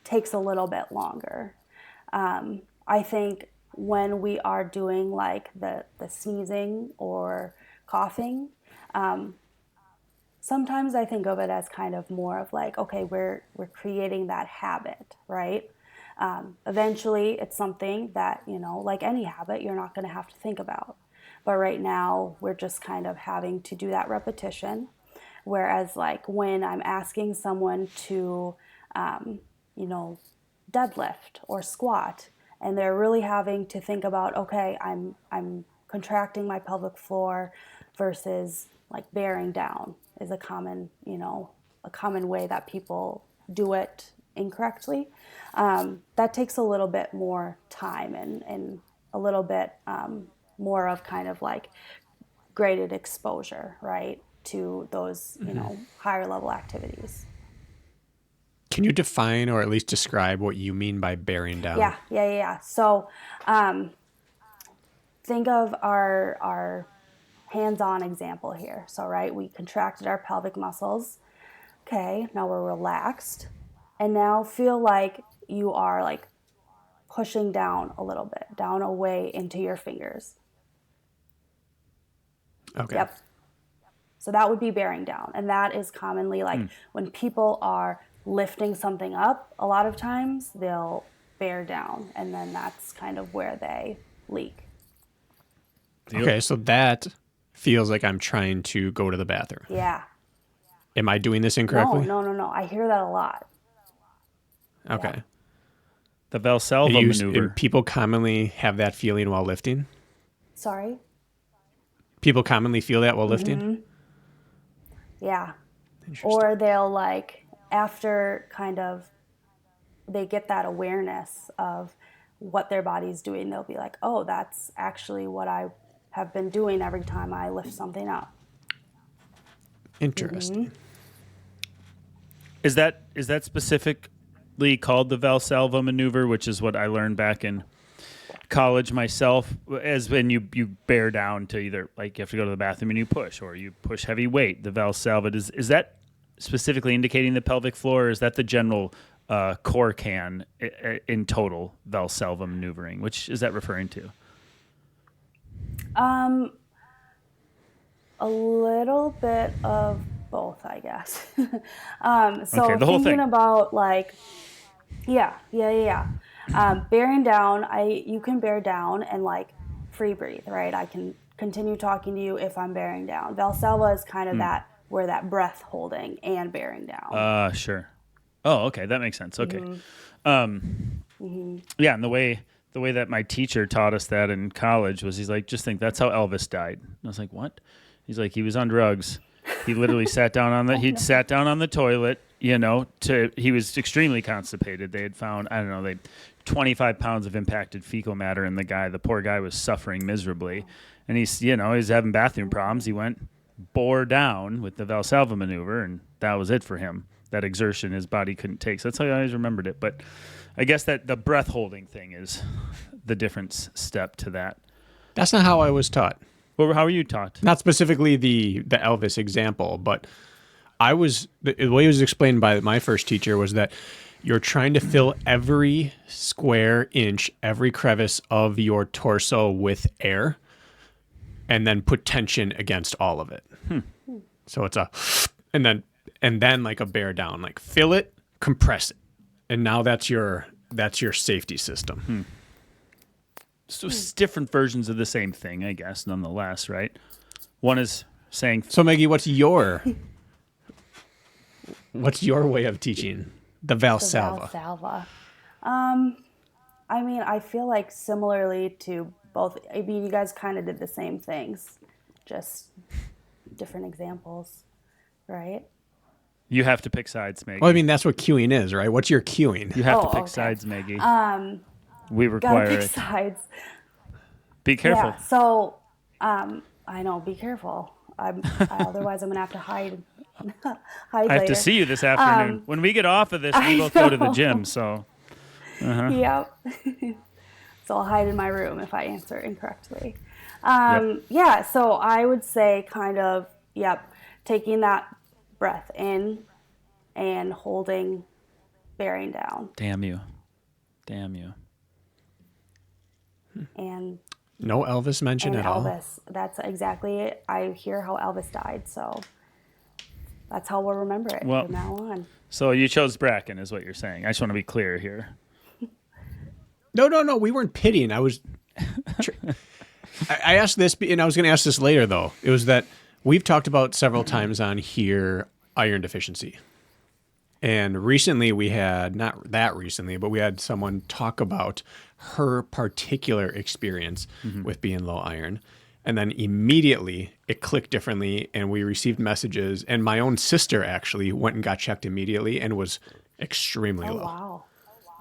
takes a little bit longer. I think when we are doing like the sneezing or coughing, sometimes I think of it as kind of more of like, okay, we're creating that habit, right? Eventually it's something that, like any habit, you're not going to have to think about. But right now we're just kind of having to do that repetition. Whereas like when I'm asking someone to, deadlift or squat, and they're really having to think about, okay, I'm contracting my pelvic floor versus like bearing down is a common way that people do it incorrectly. That takes a little bit more time and a little bit more of kind of like graded exposure, right, to those, higher level activities. Can you define or at least describe what you mean by bearing down? Yeah. So think of our hands-on example here. So, right, we contracted our pelvic muscles. Okay, now we're relaxed. And now feel like you are like pushing down a little bit, down away into your fingers. Okay. Yep. So that would be bearing down. And that is commonly like when people are lifting something up, a lot of times they'll bear down, and then that's kind of where they leak. Okay, so that feels like I'm trying to go to the bathroom. Yeah. Am I doing this incorrectly? No. I hear that a lot. Okay. Yeah. The Valsalva maneuver. And people commonly have that feeling while lifting. Sorry? People commonly feel that while lifting? Yeah. Or they'll like, after kind of, they get that awareness of what their body's doing, they'll be like, oh, that's actually what I have been doing every time I lift something up. Interesting. Is that specifically called the Valsalva maneuver, which is what I learned back in college myself, as when you bear down to either, like, you have to go to the bathroom and you push, or you push heavy weight. The Valsalva, is that specifically indicating the pelvic floor, or is that the general core can in total Valsalva maneuvering? Which is that referring to? A little bit of both, I guess. So Okay, the whole thinking thing. about like, yeah. Bearing down, you can bear down and like free breathe, right? I can continue talking to you if I'm bearing down. Valsalva is kind of that, where that breath holding and bearing down. Sure. Oh, okay, that makes sense. Okay. Yeah, and the way that my teacher taught us that in college was, he's like, just think that's how Elvis died. And I was like, what? He's like, he was on drugs. He literally sat down on the toilet, he was extremely constipated. They had found, 25 pounds of impacted fecal matter in the guy. The poor guy was suffering miserably. And he's having bathroom problems. He bore down with the Valsalva maneuver, and that was it for him. That exertion his body couldn't take. So that's how I always remembered it. But I guess that the breath holding thing is the different step to that. That's not how I was taught. Well, how were you taught? Not specifically the Elvis example, but the way it was explained by my first teacher was that you're trying to fill every square inch, every crevice of your torso with air, and then put tension against all of it. So it's and then like a bear down, like fill it, compress it, and now that's your safety system. So it's different versions of the same thing, I guess, nonetheless, right? One is saying... So, Maggie, what's your way of teaching the Valsalva? The Valsalva. I feel like similarly to both, you guys kind of did the same things, just different examples, right? You have to pick sides, Maggie. Well, that's what cueing is, right? What's your cueing? You have to pick sides, Maggie. We Gotta require pick it. sides. Be careful. Yeah, so, I know, be careful. Otherwise I'm going to have to hide I have later. to see you this afternoon. When we get off of this, we both go to the gym, so... Yep. So I'll hide in my room if I answer incorrectly. Yep. Yeah, so I would say kind of, taking that breath in and holding, bearing down. Damn you. And No Elvis mention at all? Elvis, that's exactly it. I hear how Elvis died, so that's how we'll remember it from now on. So you chose Brakken, is what you're saying. I just want to be clear here. No. We weren't pitying. I asked this, and I was going to ask this later, though. It was that we've talked about several times on here iron deficiency. And recently we had, not that recently, but we had someone talk about her particular experience with being low iron. And then immediately it clicked differently, and we received messages. And my own sister actually went and got checked immediately and was extremely low. Wow.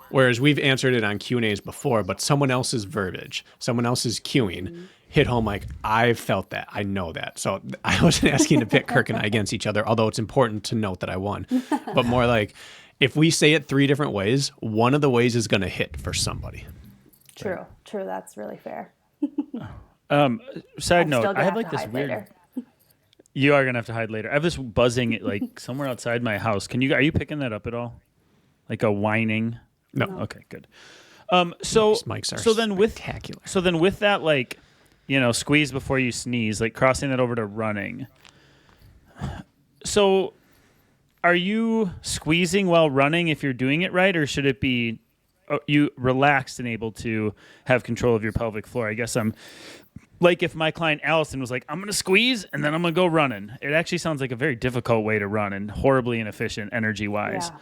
Whereas we've answered it on Q&As before, but someone else's verbiage, someone else's cueing hit home like, I felt that. I know that. So I wasn't asking to pit Kirk and I against each other, although it's important to note that I won. But more like, if we say it 3 different ways, one of the ways is going to hit for somebody. True. That's really fair. Side note, I have to like this hide weird... later. You are going to have to hide later. I have this buzzing like somewhere outside my house. Are you picking that up at all? Like a whining? No. Okay, good. So These mics are spectacular. So then with that, like, squeeze before you sneeze, like crossing that over to running. So are you squeezing while running if you're doing it right, or should it be you relaxed and able to have control of your pelvic floor? I guess I'm like, if my client Allison was like, I'm going to squeeze and then I'm going to go running. It actually sounds like a very difficult way to run and horribly inefficient energy-wise. Yeah.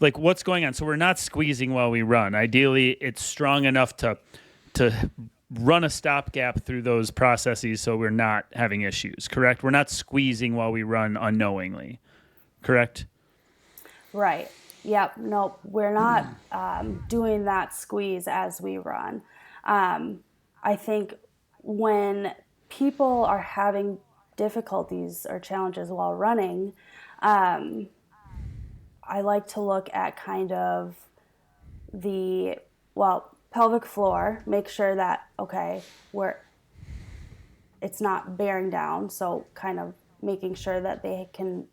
like what's going on? So we're not squeezing while we run. Ideally, it's strong enough to run a stopgap through those processes so we're not having issues, correct? We're not squeezing while we run unknowingly, correct? Right. Yep. No, we're not doing that squeeze as we run. I think when people are having difficulties or challenges while running, I like to look at kind of pelvic floor, make sure that, okay, it's not bearing down. So kind of making sure that they can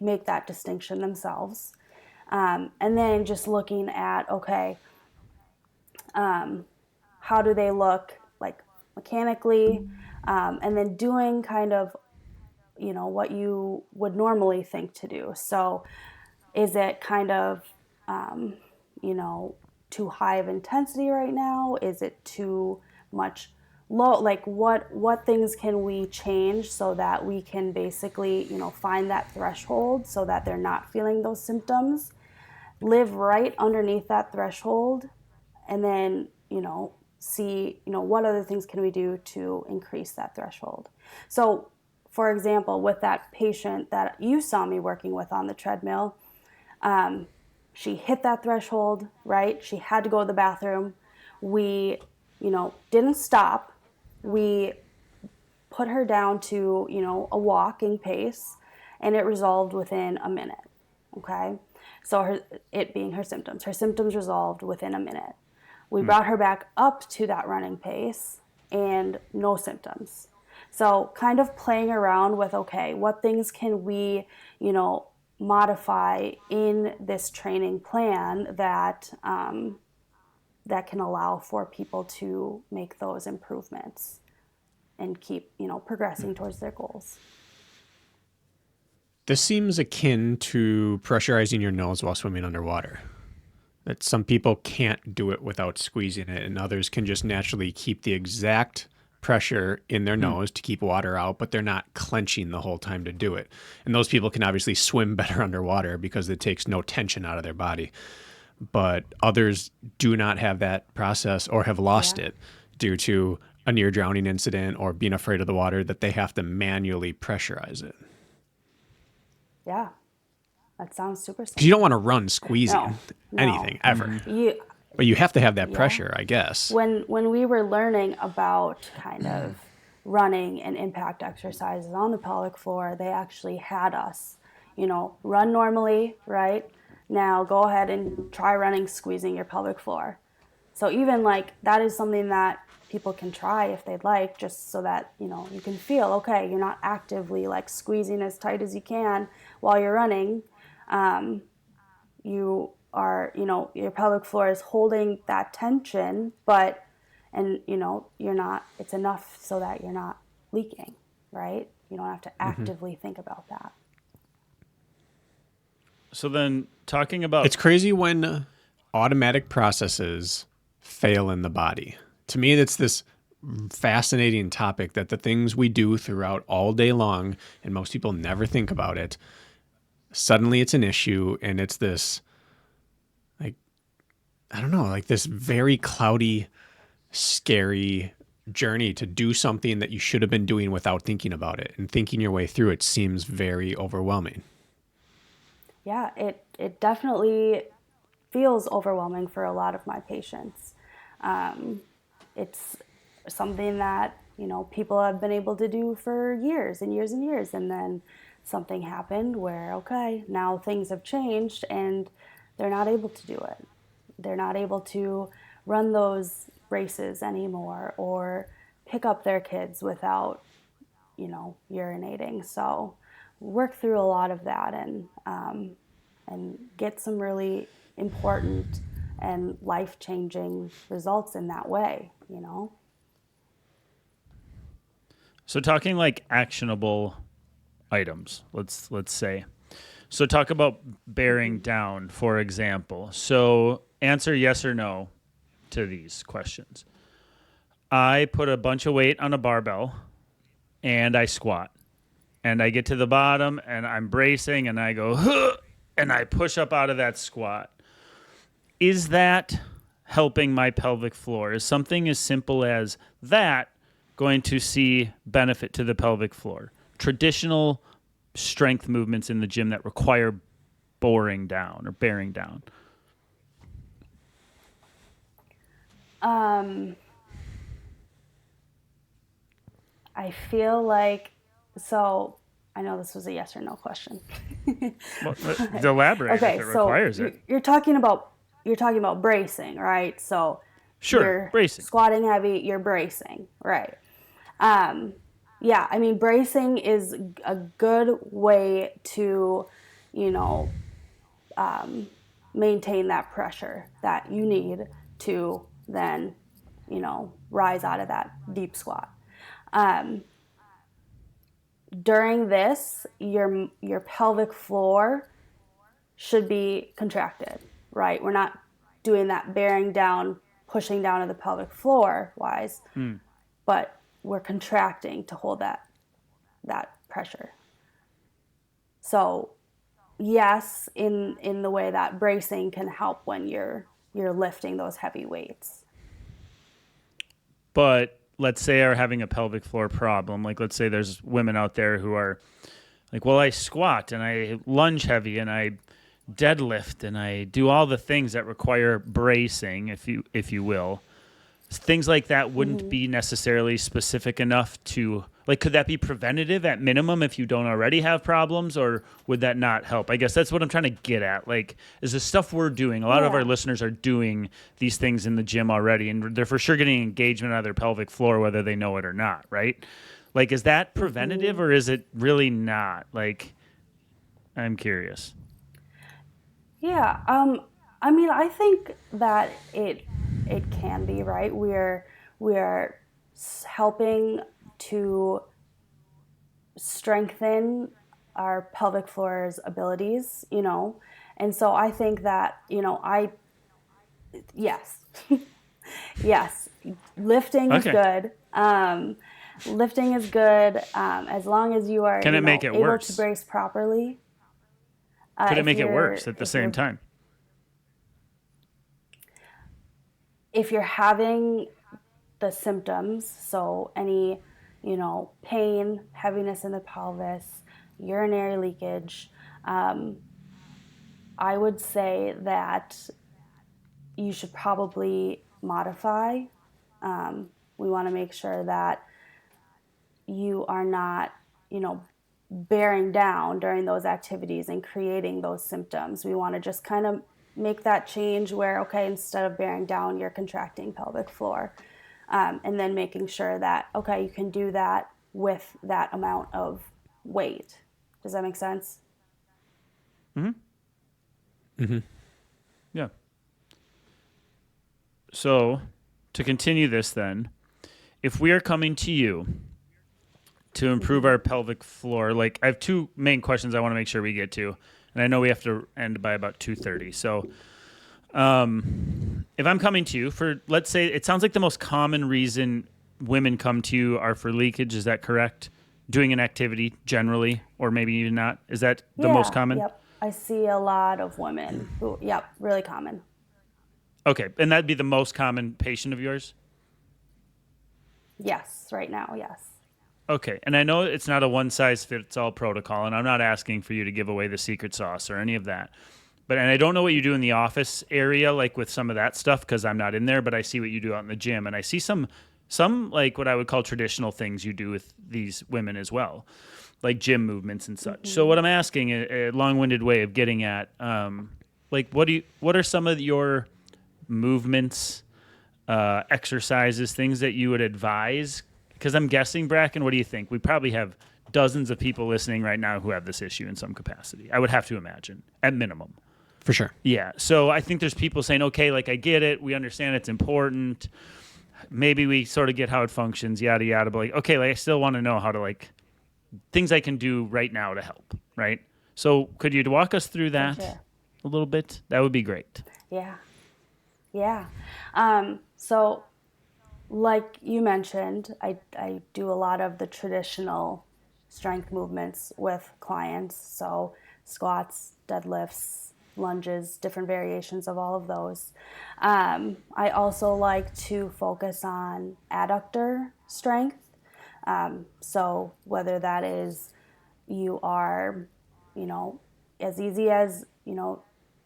make that distinction themselves. And then just looking at, okay, how do they look like mechanically? And then doing kind of, what you would normally think to do. So is it kind of, too high of intensity right now? Is it too much low? Like what things can we change so that we can basically, find that threshold so that they're not feeling those symptoms, live right underneath that threshold, and then, see, what other things can we do to increase that threshold. So for example, with that patient that you saw me working with on the treadmill, she hit that threshold, right? She had to go to the bathroom. We, didn't stop. We put her down to, a walking pace, and it resolved within a minute, okay? So it being her symptoms resolved within a minute. We brought her back up to that running pace and no symptoms. So kind of playing around with, okay, what things can we, modify in this training plan that that can allow for people to make those improvements and keep, progressing towards their goals. This seems akin to pressurizing your nose while swimming underwater. That some people can't do it without squeezing it, and others can just naturally keep the exact pressure in their nose to keep water out, but they're not clenching the whole time to do it. And those people can obviously swim better underwater because it takes no tension out of their body. But others do not have that process or have lost it due to a near drowning incident or being afraid of the water, that they have to manually pressurize it. Yeah. That sounds super simple. Because you don't want to run squeezing anything ever. But you have to have that pressure, I guess. When we were learning about kind of running and impact exercises on the pelvic floor, they actually had us, run normally, right? Now go ahead and try running, squeezing your pelvic floor. So even like that is something that people can try if they'd like, just so that, you can feel, okay, you're not actively like squeezing as tight as you can while you're running. You are, your pelvic floor is holding that tension, you're not, it's enough so that you're not leaking, right? You don't have to actively think about that. So then talking about... It's crazy when automatic processes fail in the body. To me, it's this fascinating topic that the things we do throughout all day long, and most people never think about it, suddenly it's an issue, and it's this, this very cloudy, scary journey to do something that you should have been doing without thinking about it. And thinking your way through it seems very overwhelming. Yeah, it definitely feels overwhelming for a lot of my patients. It's something that, people have been able to do for years and years and years. And then something happened where, okay, now things have changed and they're not able to do it. They're not able to run those races anymore or pick up their kids without, urinating. So work through a lot of that and get some really important and life-changing results in that way, So talking like actionable items, let's say. So talk about bearing down, for example. So answer yes or no to these questions. I put a bunch of weight on a barbell and I squat. And I get to the bottom and I'm bracing and I go, huh, and I push up out of that squat. Is that helping my pelvic floor? Is something as simple as that going to see benefit to the pelvic floor? Traditional strength movements in the gym that require bearing down. I feel like, so I know this was a yes or no question. Well, elaborate Okay, if it so requires it. you're talking about bracing, right? So Sure, you're bracing. squatting heavy, you're bracing, right? Yeah, I mean, bracing is a good way to, you know, maintain that pressure that you need to then, rise out of that deep squat. During this, your pelvic floor should be contracted, right? We're not doing that bearing down, pushing down to the pelvic floor wise, but we're contracting to hold that pressure. So yes, in the way that bracing can help when you're lifting those heavy weights. But let's say are having a pelvic floor problem. Like, let's say there's women out there who are like, well, I squat and I lunge heavy and I deadlift and I do all the things that require bracing, if you will. Things like that wouldn't be necessarily specific enough to, like, could that be preventative at minimum if you don't already have problems, or would that not help? I guess that's what I'm trying to get at. Like, is the stuff we're doing, a lot of our listeners are doing these things in the gym already, and they're for sure getting engagement out of their pelvic floor, whether they know it or not, right? Like, is that preventative or is it really not? Like, I'm curious. Yeah, I mean, I think that it can be, right. We're helping to strengthen our pelvic floor's abilities, and so I think that yes, yes, lifting is good. Lifting is good as long as you are Can it make it able worse? to brace properly. Could it make it worse at the same time? If you're having the symptoms, so any, pain, heaviness in the pelvis, urinary leakage, I would say that you should probably modify. We want to make sure that you are not, bearing down during those activities and creating those symptoms. We want to just kind of make that change where, okay, instead of bearing down, you're contracting pelvic floor. And then making sure that, okay, you can do that with that amount of weight. Does that make sense? Yeah. So, to continue this then, if we are coming to you to improve our pelvic floor, like, I have two main questions I want to make sure we get to, and I know we have to end by about 2:30. So, if I'm coming to you for, let's say, it sounds like the most common reason women come to you are for leakage. Is that correct? Doing an activity generally, or maybe even not. Is that the most common? Yep. I see a lot of women who, really common. Okay. And that'd be the most common patient of yours? Yes, right now, yes. Okay. And I know it's not a one-size-fits-all protocol, and I'm not asking for you to give away the secret sauce or any of that. And I don't know what you do in the office area, like with some of that stuff, because I'm not in there, but I see what you do out in the gym. And I see some like what I would call traditional things you do with these women as well, like gym movements and such. So what I'm asking, a long-winded way of getting at, like, what are some of your movements, exercises, things that you would advise? Because I'm guessing, Brakken, what do you think? We probably have dozens of people listening right now who have this issue in some capacity. I would have to imagine, at minimum. For sure. Yeah. So I think there's people saying, okay, like, I get it. We understand it's important. Maybe we sort of get how it functions, yada, yada. But, like, okay, like, I still want to know how to, like, things I can do right now to help, right? So could you walk us through that a little bit? That would be great. Yeah. Yeah. So like you mentioned, I do a lot of the traditional strength movements with clients. So squats, deadlifts, lunges, different variations of all of those. I also like to focus on adductor strength. So whether that is you are, as easy as,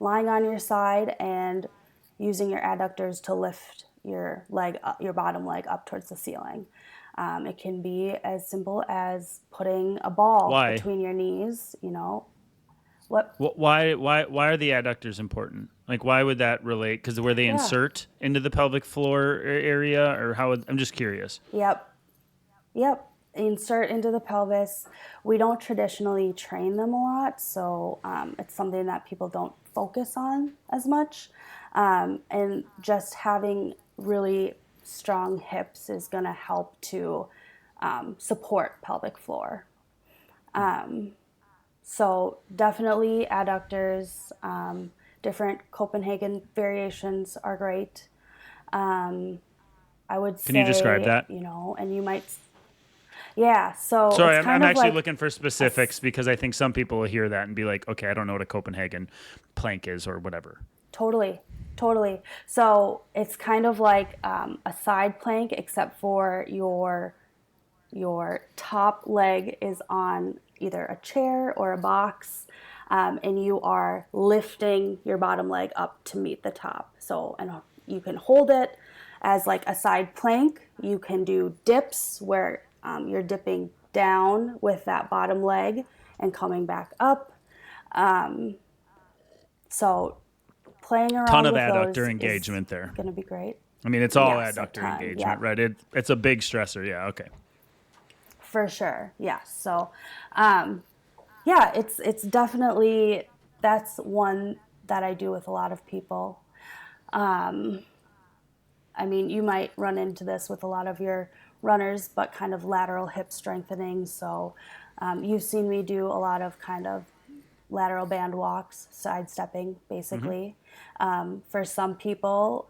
lying on your side and using your adductors to lift your leg, your bottom leg up towards the ceiling. It can be as simple as putting a ball Why? between your knees, What? Why are the adductors important? Like, why would that relate? Because where they Yeah. insert into the pelvic floor area, or how? I'm just curious. Yep. Yep. Insert into the pelvis. We don't traditionally train them a lot, so it's something that people don't focus on as much. And just having really strong hips is going to help to support pelvic floor. So definitely adductors, different Copenhagen variations are great. I would say, Can you describe that? And you might, yeah. So Sorry, it's I'm kind of actually like looking for specifics because I think some people will hear that and be like, okay, I don't know what a Copenhagen plank is or whatever. totally, totally. So it's kind of like a side plank, except for your top leg is on either a chair or a box, and you are lifting your bottom leg up to meet the top. So, and you can hold it as like a side plank. You can do dips where you're dipping down with that bottom leg and coming back up. So playing around Ton of with adductor those engagement is there. going to be great. I mean, it's all Yes, a adductor ton, engagement, yeah. right? It's a big stressor. Yeah. Okay. For sure, yes. So, yeah, it's definitely, that's one that I do with a lot of people. I mean, you might run into this with a lot of your runners, but kind of lateral hip strengthening. So, you've seen me do a lot of kind of lateral band walks, sidestepping, basically. For some people,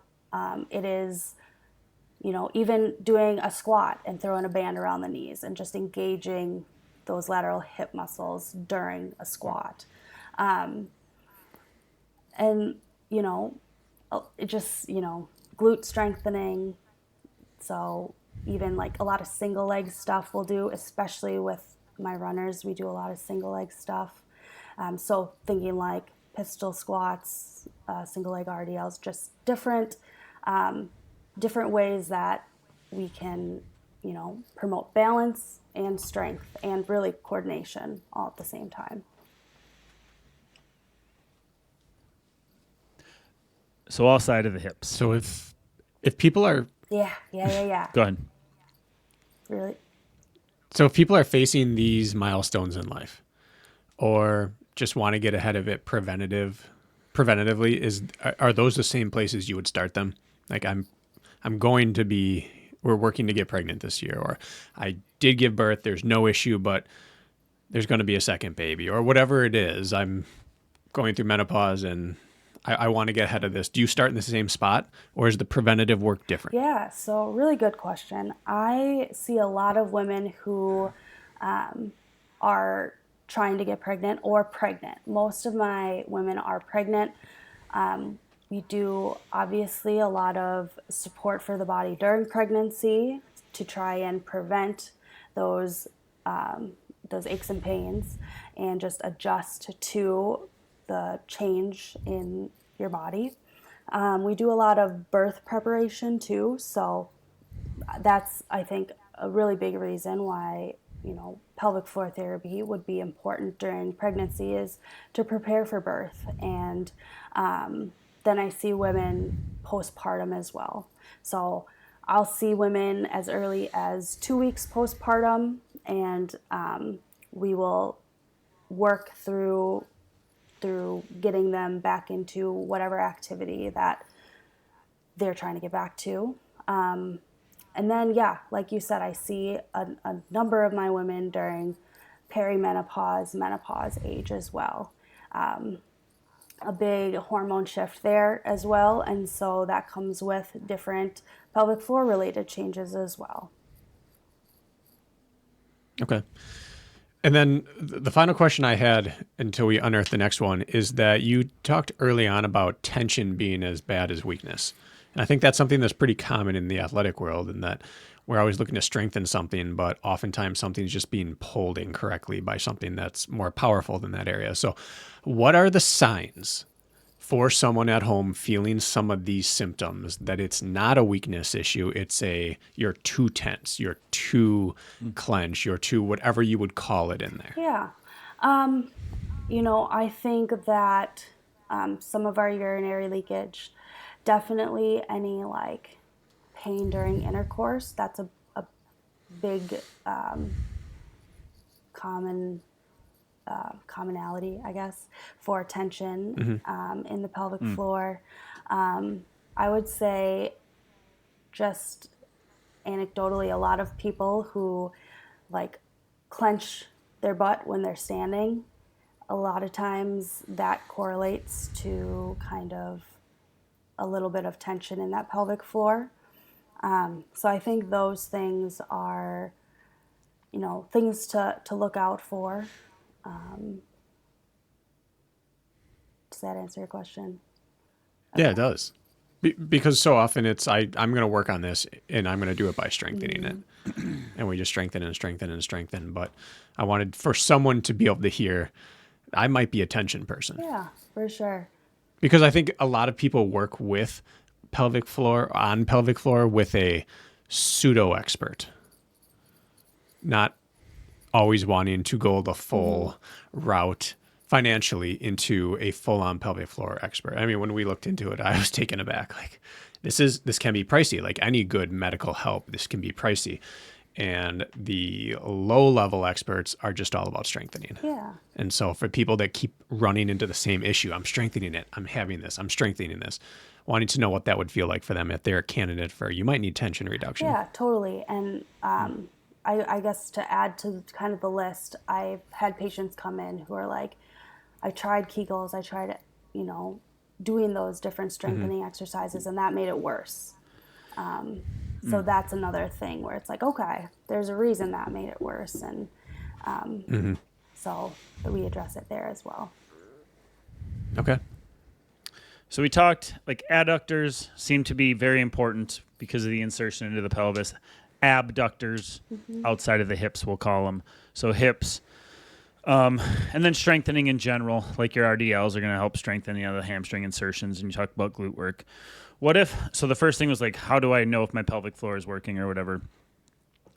it is, even doing a squat and throwing a band around the knees and just engaging those lateral hip muscles during a squat. And, it just, glute strengthening. So even like a lot of single leg stuff we'll do, especially with my runners, we do a lot of single leg stuff. So thinking like pistol squats, single leg RDLs, just different ways that we can, promote balance and strength and really coordination all at the same time. So all side of the hips. So if people are Yeah. Go ahead. Really. so if people are facing these milestones in life, or just want to get ahead of it preventatively, are those the same places you would start them? Like we're working to get pregnant this year, or I did give birth, there's no issue, but there's going to be a second baby, or whatever it is. I'm going through menopause and I want to get ahead of this. Do you start in the same spot, or is the preventative work different? Yeah, so really good question. I see a lot of women who are trying to get pregnant or pregnant. Most of my women are pregnant. We do obviously a lot of support for the body during pregnancy to try and prevent those aches and pains and just adjust to the change in your body. We do a lot of birth preparation too, so that's, I think, a really big reason why pelvic floor therapy would be important during pregnancy, is to prepare for birth. And then I see women postpartum as well. So I'll see women as early as 2 weeks postpartum, and we will work through getting them back into whatever activity that they're trying to get back to. And then, yeah, like you said, I see a number of my women during perimenopause, menopause age as well. A big hormone shift there as well. And so that comes with different pelvic floor related changes as well. Okay. And then the final question I had until we unearth the next one is that you talked early on about tension being as bad as weakness. And I think that's something that's pretty common in the athletic world, in that we're always looking to strengthen something, but oftentimes something's just being pulled incorrectly by something that's more powerful than that area. So what are the signs for someone at home feeling some of these symptoms that it's not a weakness issue, it's you're too tense, you're too clenched, you're too whatever you would call it in there? Yeah. I think that some of our urinary leakage, definitely any like pain during intercourse, that's a big common commonality, I guess, for tension in the pelvic floor. I would say, just anecdotally, a lot of people who like clench their butt when they're standing, a lot of times that correlates to kind of a little bit of tension in that pelvic floor. So I think those things are, things to look out for. Does that answer your question? Yeah, it does. Because so often I'm going to work on this and I'm going to do it by strengthening it. And we just strengthen and strengthen and strengthen. But I wanted for someone to be able to hear, I might be a tension person. Yeah, for sure. Because I think a lot of people work with pelvic floor with a pseudo expert, not always wanting to go the full route financially into a full-on pelvic floor expert. I mean, when we looked into it, I was taken aback. Like, this can be pricey. Like any good medical help, this can be pricey. And the low-level experts are just all about strengthening. Yeah. And so for people that keep running into the same issue, I'm strengthening it, I'm having this, I'm strengthening this, wanting to know what that would feel like for them if they're a candidate for, you might need tension reduction. Yeah, totally. And I guess to add to kind of the list, I've had patients come in who are like, I tried Kegels, I tried, doing those different strengthening exercises, and that made it worse. So that's another thing where it's like, okay, there's a reason that made it worse. And so we address it there as well. Okay. So we talked, like, adductors seem to be very important because of the insertion into the pelvis. Abductors, outside of the hips, we'll call them. So hips. And then strengthening in general, like your RDLs are going to help strengthen the hamstring insertions, and you talk about glute work. So the first thing was like, how do I know if my pelvic floor is working or whatever?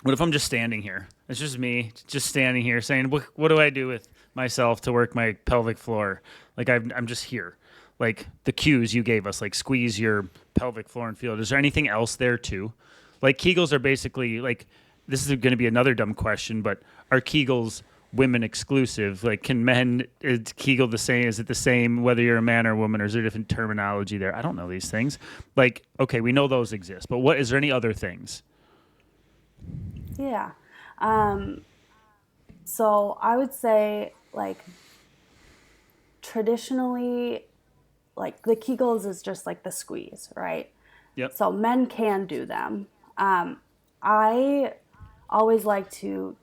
What if I'm just standing here? It's just me, just standing here saying, what do I do with myself to work my pelvic floor? Like, I'm just here. Like the cues you gave us, like squeeze your pelvic floor and feel it. Is there anything else there too? Like Kegels are basically like, this is going to be another dumb question, but are Kegels women exclusive? Like, can men, is Kegel the same? Is it the same whether you're a man or a woman, or is there different terminology there? I don't know these things. Like, okay, we know those exist, but is there any other things? Yeah. So I would say, like, traditionally, like the Kegels is just like the squeeze, right? Yep. So men can do them. I always like to,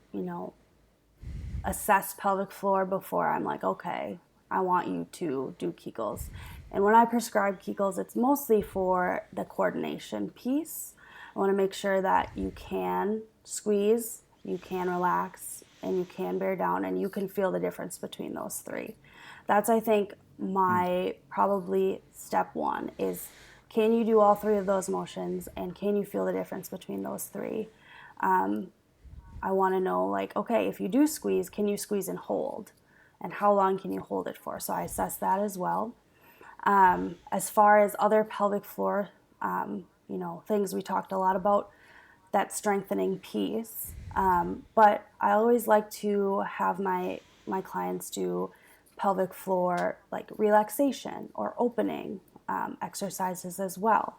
assess pelvic floor before I'm like, okay, I want you to do Kegels. And when I prescribe Kegels, it's mostly for the coordination piece. I want to make sure that you can squeeze, you can relax, and you can bear down, and you can feel the difference between those three. That's, I think, my probably step one is, can you do all three of those motions, and can you feel the difference between those three? I want to know, like, okay, if you do squeeze, can you squeeze and hold? And how long can you hold it for? So I assess that as well. As far as other pelvic floor, things we talked a lot about, that strengthening piece. But I always like to have my clients do pelvic floor, like relaxation or opening exercises as well,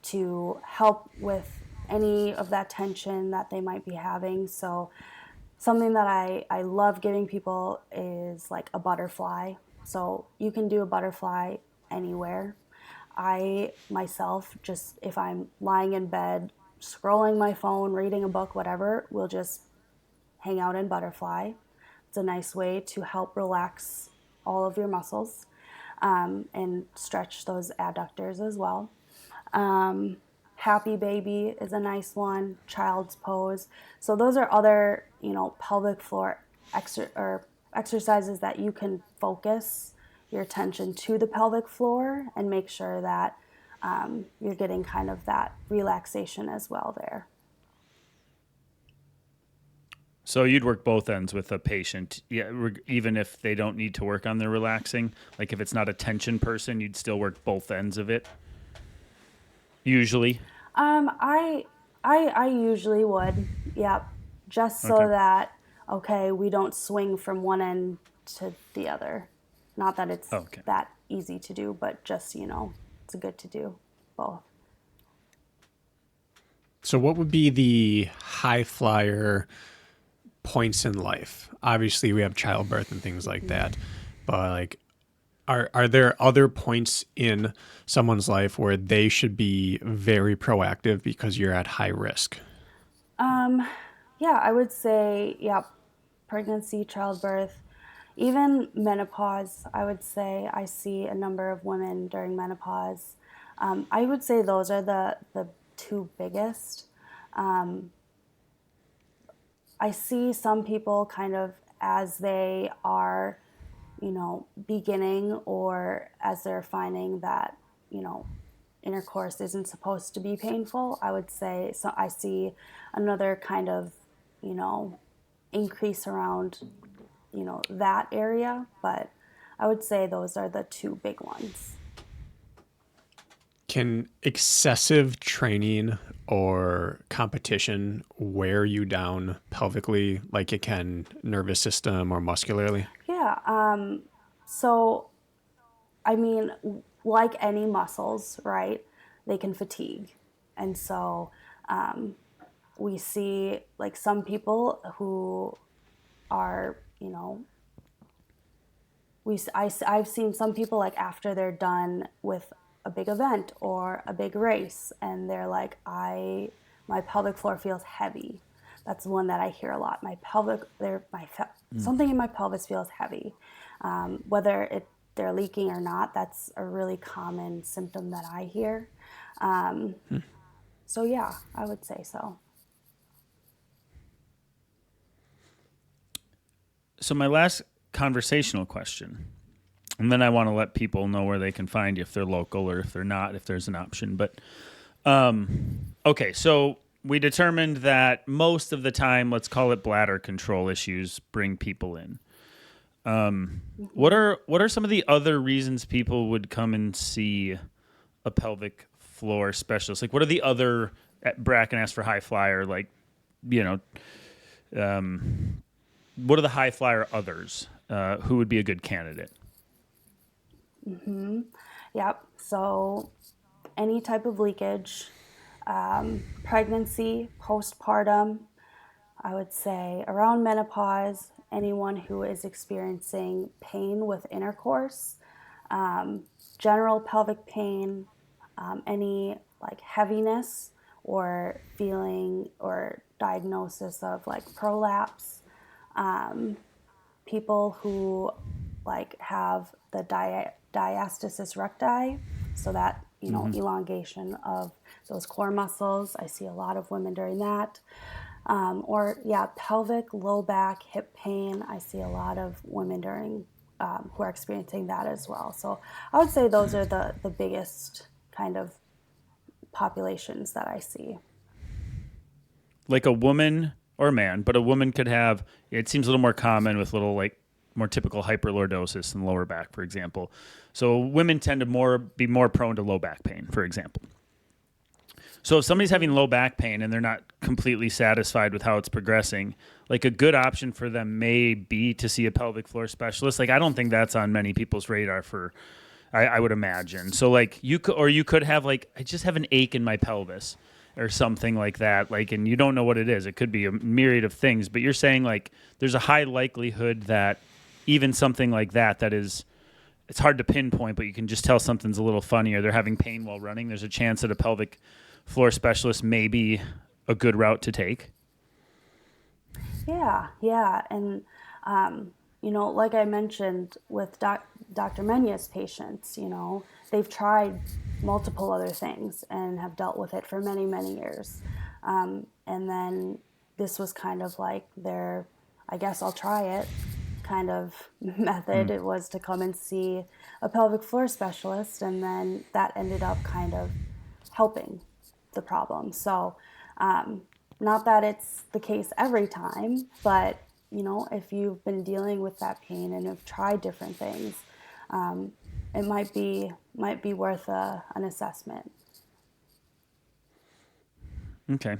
to help with any of that tension that they might be having. So something that I love giving people is like a butterfly. So you can do a butterfly anywhere. I myself, just if I'm lying in bed, scrolling my phone, reading a book, whatever, will just hang out in butterfly. it's a nice way to help relax all of your muscles and stretch those adductors as well. Happy baby is a nice one, child's pose. So those are other, pelvic floor exercises that you can focus your attention to the pelvic floor and make sure that you're getting kind of that relaxation as well there. So you'd work both ends with a patient, yeah, even if they don't need to work on their relaxing. Like if it's not a tension person, you'd still work both ends of it. Usually. I usually would, yep, just so Okay. that we don't swing from one end to the other. Not that it's Okay. that easy to do, but just it's good to do both. So what would be the high flyer points in life? Obviously we have childbirth and things like that, but like are there other points in someone's life where they should be very proactive because you're at high risk? Yeah, I would say, pregnancy, childbirth, even menopause. I would say I see a number of women during menopause. I would say those are the two biggest. I see some people kind of as they are, beginning or as they're finding that, intercourse isn't supposed to be painful. I would say, so I see another kind of, increase around, that area, but I would say those are the two big ones. Can excessive training or competition wear you down pelvically like it can nervous system or muscularly? Yeah. So, I mean, like any muscles, right? They can fatigue. And so we see like some people who are, I've seen some people like after they're done with a big event or a big race and they're like, my pelvic floor feels heavy. That's one that I hear a lot. Something in my pelvis feels heavy. Whether they're leaking or not, that's a really common symptom that I hear. So yeah, I would say so. So my last conversational question, and then I want to let people know where they can find you if they're local or if they're not, if there's an option. But okay, so we determined that most of the time, let's call it bladder control issues, bring people in. What are some of the other reasons people would come and see a pelvic floor specialist? Like, what are the other? Brakken asked for high flyer. Like, what are the high flyer others? Who would be a good candidate? Yep. So any type of leakage, pregnancy, postpartum, I would say around menopause, anyone who is experiencing pain with intercourse, general pelvic pain, any like heaviness or feeling or diagnosis of like prolapse, people who like have the diastasis recti, so that elongation of those core muscles. I see a lot of women during that. Pelvic, low back, hip pain. I see a lot of women during who are experiencing that as well. So I would say those are the biggest kind of populations that I see. Like a woman or a man, but a woman could have, it seems a little more common with little like more typical hyperlordosis in the lower back, for example. So women tend to be more prone to low back pain, for example. So if somebody's having low back pain and they're not completely satisfied with how it's progressing, like a good option for them may be to see a pelvic floor specialist. Like I don't think that's on many people's radar I would imagine. So like you could have like, I just have an ache in my pelvis or something like that. Like, and you don't know what it is. It could be a myriad of things, but you're saying like there's a high likelihood that even something like that is, it's hard to pinpoint, but you can just tell something's a little funny or they're having pain while running. There's a chance that a pelvic floor specialist may be a good route to take. Yeah. And Like I mentioned with Dr. Menya's patients, they've tried multiple other things and have dealt with it for many, many years. And then this was kind of like their, I guess I'll try it kind of method. It was to come and see a pelvic floor specialist, and then that ended up kind of helping the problem. So, not that it's the case every time, but if you've been dealing with that pain and have tried different things, it might be worth an assessment. Okay.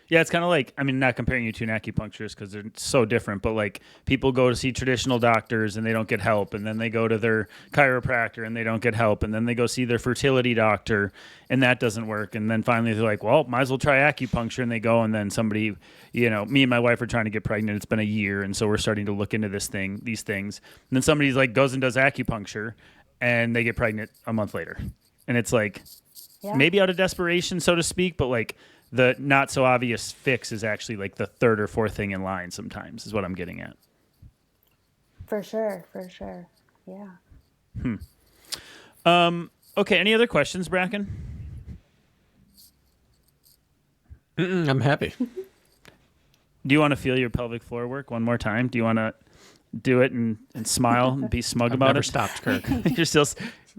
Yeah, it's kind of like, I mean, not comparing you to an acupuncturist because they're so different, but like people go to see traditional doctors and they don't get help, and then they go to their chiropractor and they don't get help, and then they go see their fertility doctor and that doesn't work, and then finally they're like, well, might as well try acupuncture, and they go, and then somebody, me and my wife are trying to get pregnant. It's been a year, and so we're starting to look into these things, and then somebody's like goes and does acupuncture, and they get pregnant a month later, and it's like maybe out of desperation, so to speak, but like the not so obvious fix is actually like the third or fourth thing in line sometimes is what I'm getting at. For sure. Yeah. Okay. Any other questions, Brakken? I'm happy. Do you want to feel your pelvic floor work one more time? Do you want to do it and smile and be smug about Never it? stopped, Kirk.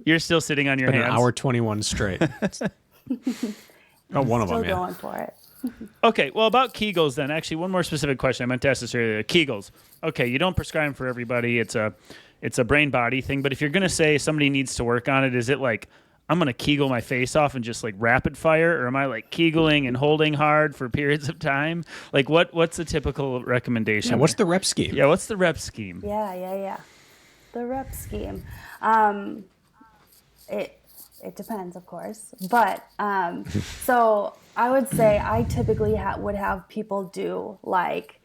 You're still sitting on your Been hands. an hour 21 straight. One of them, Still going for it. Okay, well, about Kegels then. Actually, one more specific question. I meant to ask this earlier. Kegels. Okay, you don't prescribe them for everybody. It's a brain-body thing. But if you're going to say somebody needs to work on it, is it like, I'm going to Kegel my face off and just like rapid fire? Or am I like Kegeling and holding hard for periods of time? Like what's a typical recommendation? Yeah, what's the rep scheme? Yeah, what's the rep scheme? Yeah. The rep scheme. It depends, of course, but so I would say I typically would have people do like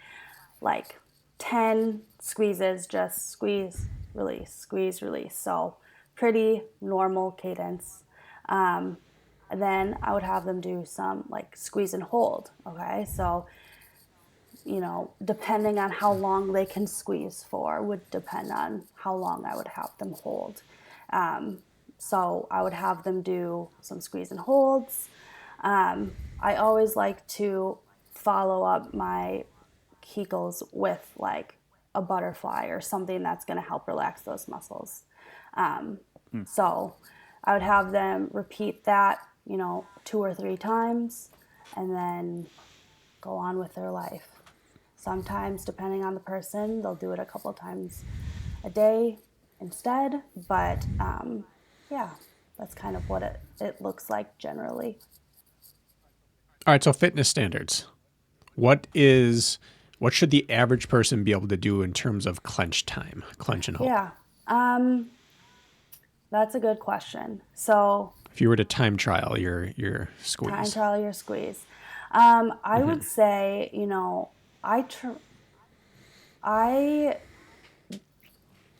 10 squeezes, just squeeze, release. So pretty normal cadence. And then I would have them do some like squeeze and hold. Okay, so depending on how long they can squeeze for would depend on how long I would have them hold. So I would have them do some squeeze and holds. I always like to follow up my Kegels with like a butterfly or something that's going to help relax those muscles. So I would have them repeat that, 2 or 3 times and then go on with their life. Sometimes, depending on the person, they'll do it a couple times a day instead, but yeah, that's kind of what it looks like generally. All right, so fitness standards. What should the average person be able to do in terms of clench and hold? Yeah, that's a good question. So if you were to time trial your squeeze. Time trial your squeeze. I would say, I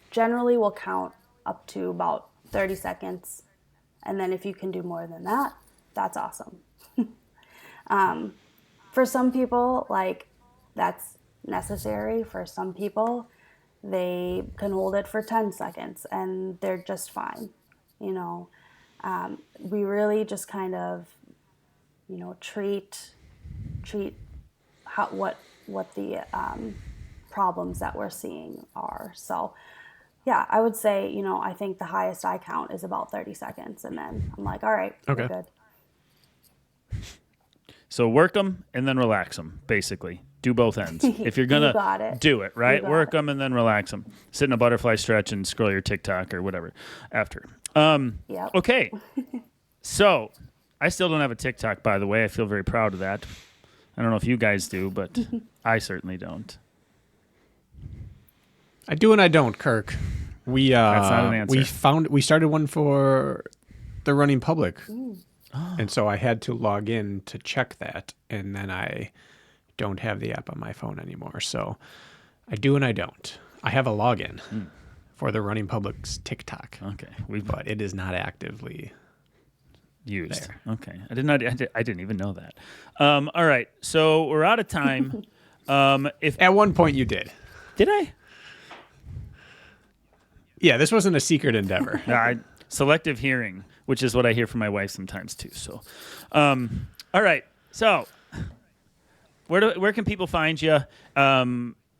generally will count up to about 30 seconds. And then if you can do more than that, that's awesome. For some people, like that's necessary. For some people, they can hold it for 10 seconds and they're just fine. We really just kind of, treat what the problems that we're seeing are. So yeah, I would say, I think the highest I count is about 30 seconds. And then I'm like, all right, okay, we're good. So work them and then relax them, basically. Do both ends. If you're going to do it, right? Work them and then relax them. Sit in a butterfly stretch and scroll your TikTok or whatever after. Yep. Okay. So I still don't have a TikTok, by the way. I feel very proud of that. I don't know if you guys do, but I certainly don't. I do and I don't, Kirk. That's not an answer. We started one for the running public. And so I had to log in to check that, and then I don't have the app on my phone anymore. So I do and I don't. I have a login for the running public's TikTok. Okay. But it is not actively used. There. Okay. I didn't even know that. All right. So we're out of time. At one point you did. Did I? Yeah, this wasn't a secret endeavor. Selective hearing, which is what I hear from my wife sometimes too. So, all right. So, where can people find you?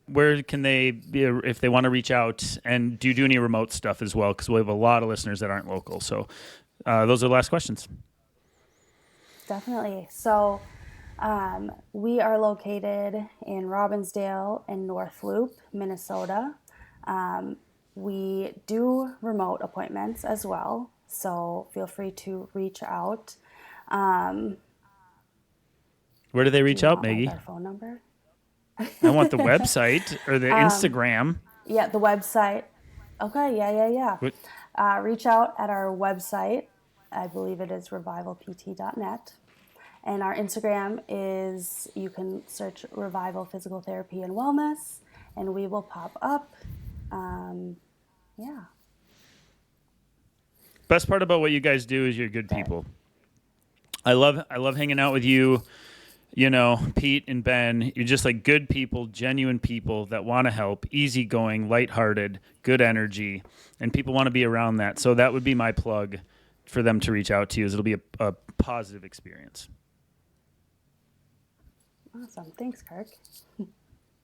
Where can they be if they want to reach out? And do you do any remote stuff as well? Because we have a lot of listeners that aren't local. So, those are the last questions. Definitely. So we are located in Robbinsdale and North Loop, Minnesota. We do remote appointments as well, so feel free to reach out. Where do they reach out, Maggie? Our phone number? I want the website or the Instagram. Yeah, the website. Okay, yeah. Reach out at our website. I believe it is revivalpt.net. And our Instagram is, you can search Revival Physical Therapy and Wellness, and we will pop up. Yeah. Best part about what you guys do is you're good people. I love hanging out with you. You know, Pete and Ben, you're just like good people, genuine people that want to help, easygoing, lighthearted, good energy, and people want to be around that. So that would be my plug for them to reach out to you. Is it'll be a positive experience. Awesome. Thanks, Kirk.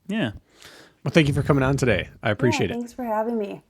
Yeah. Well, thank you for coming on today. I appreciate it. Thanks for having me.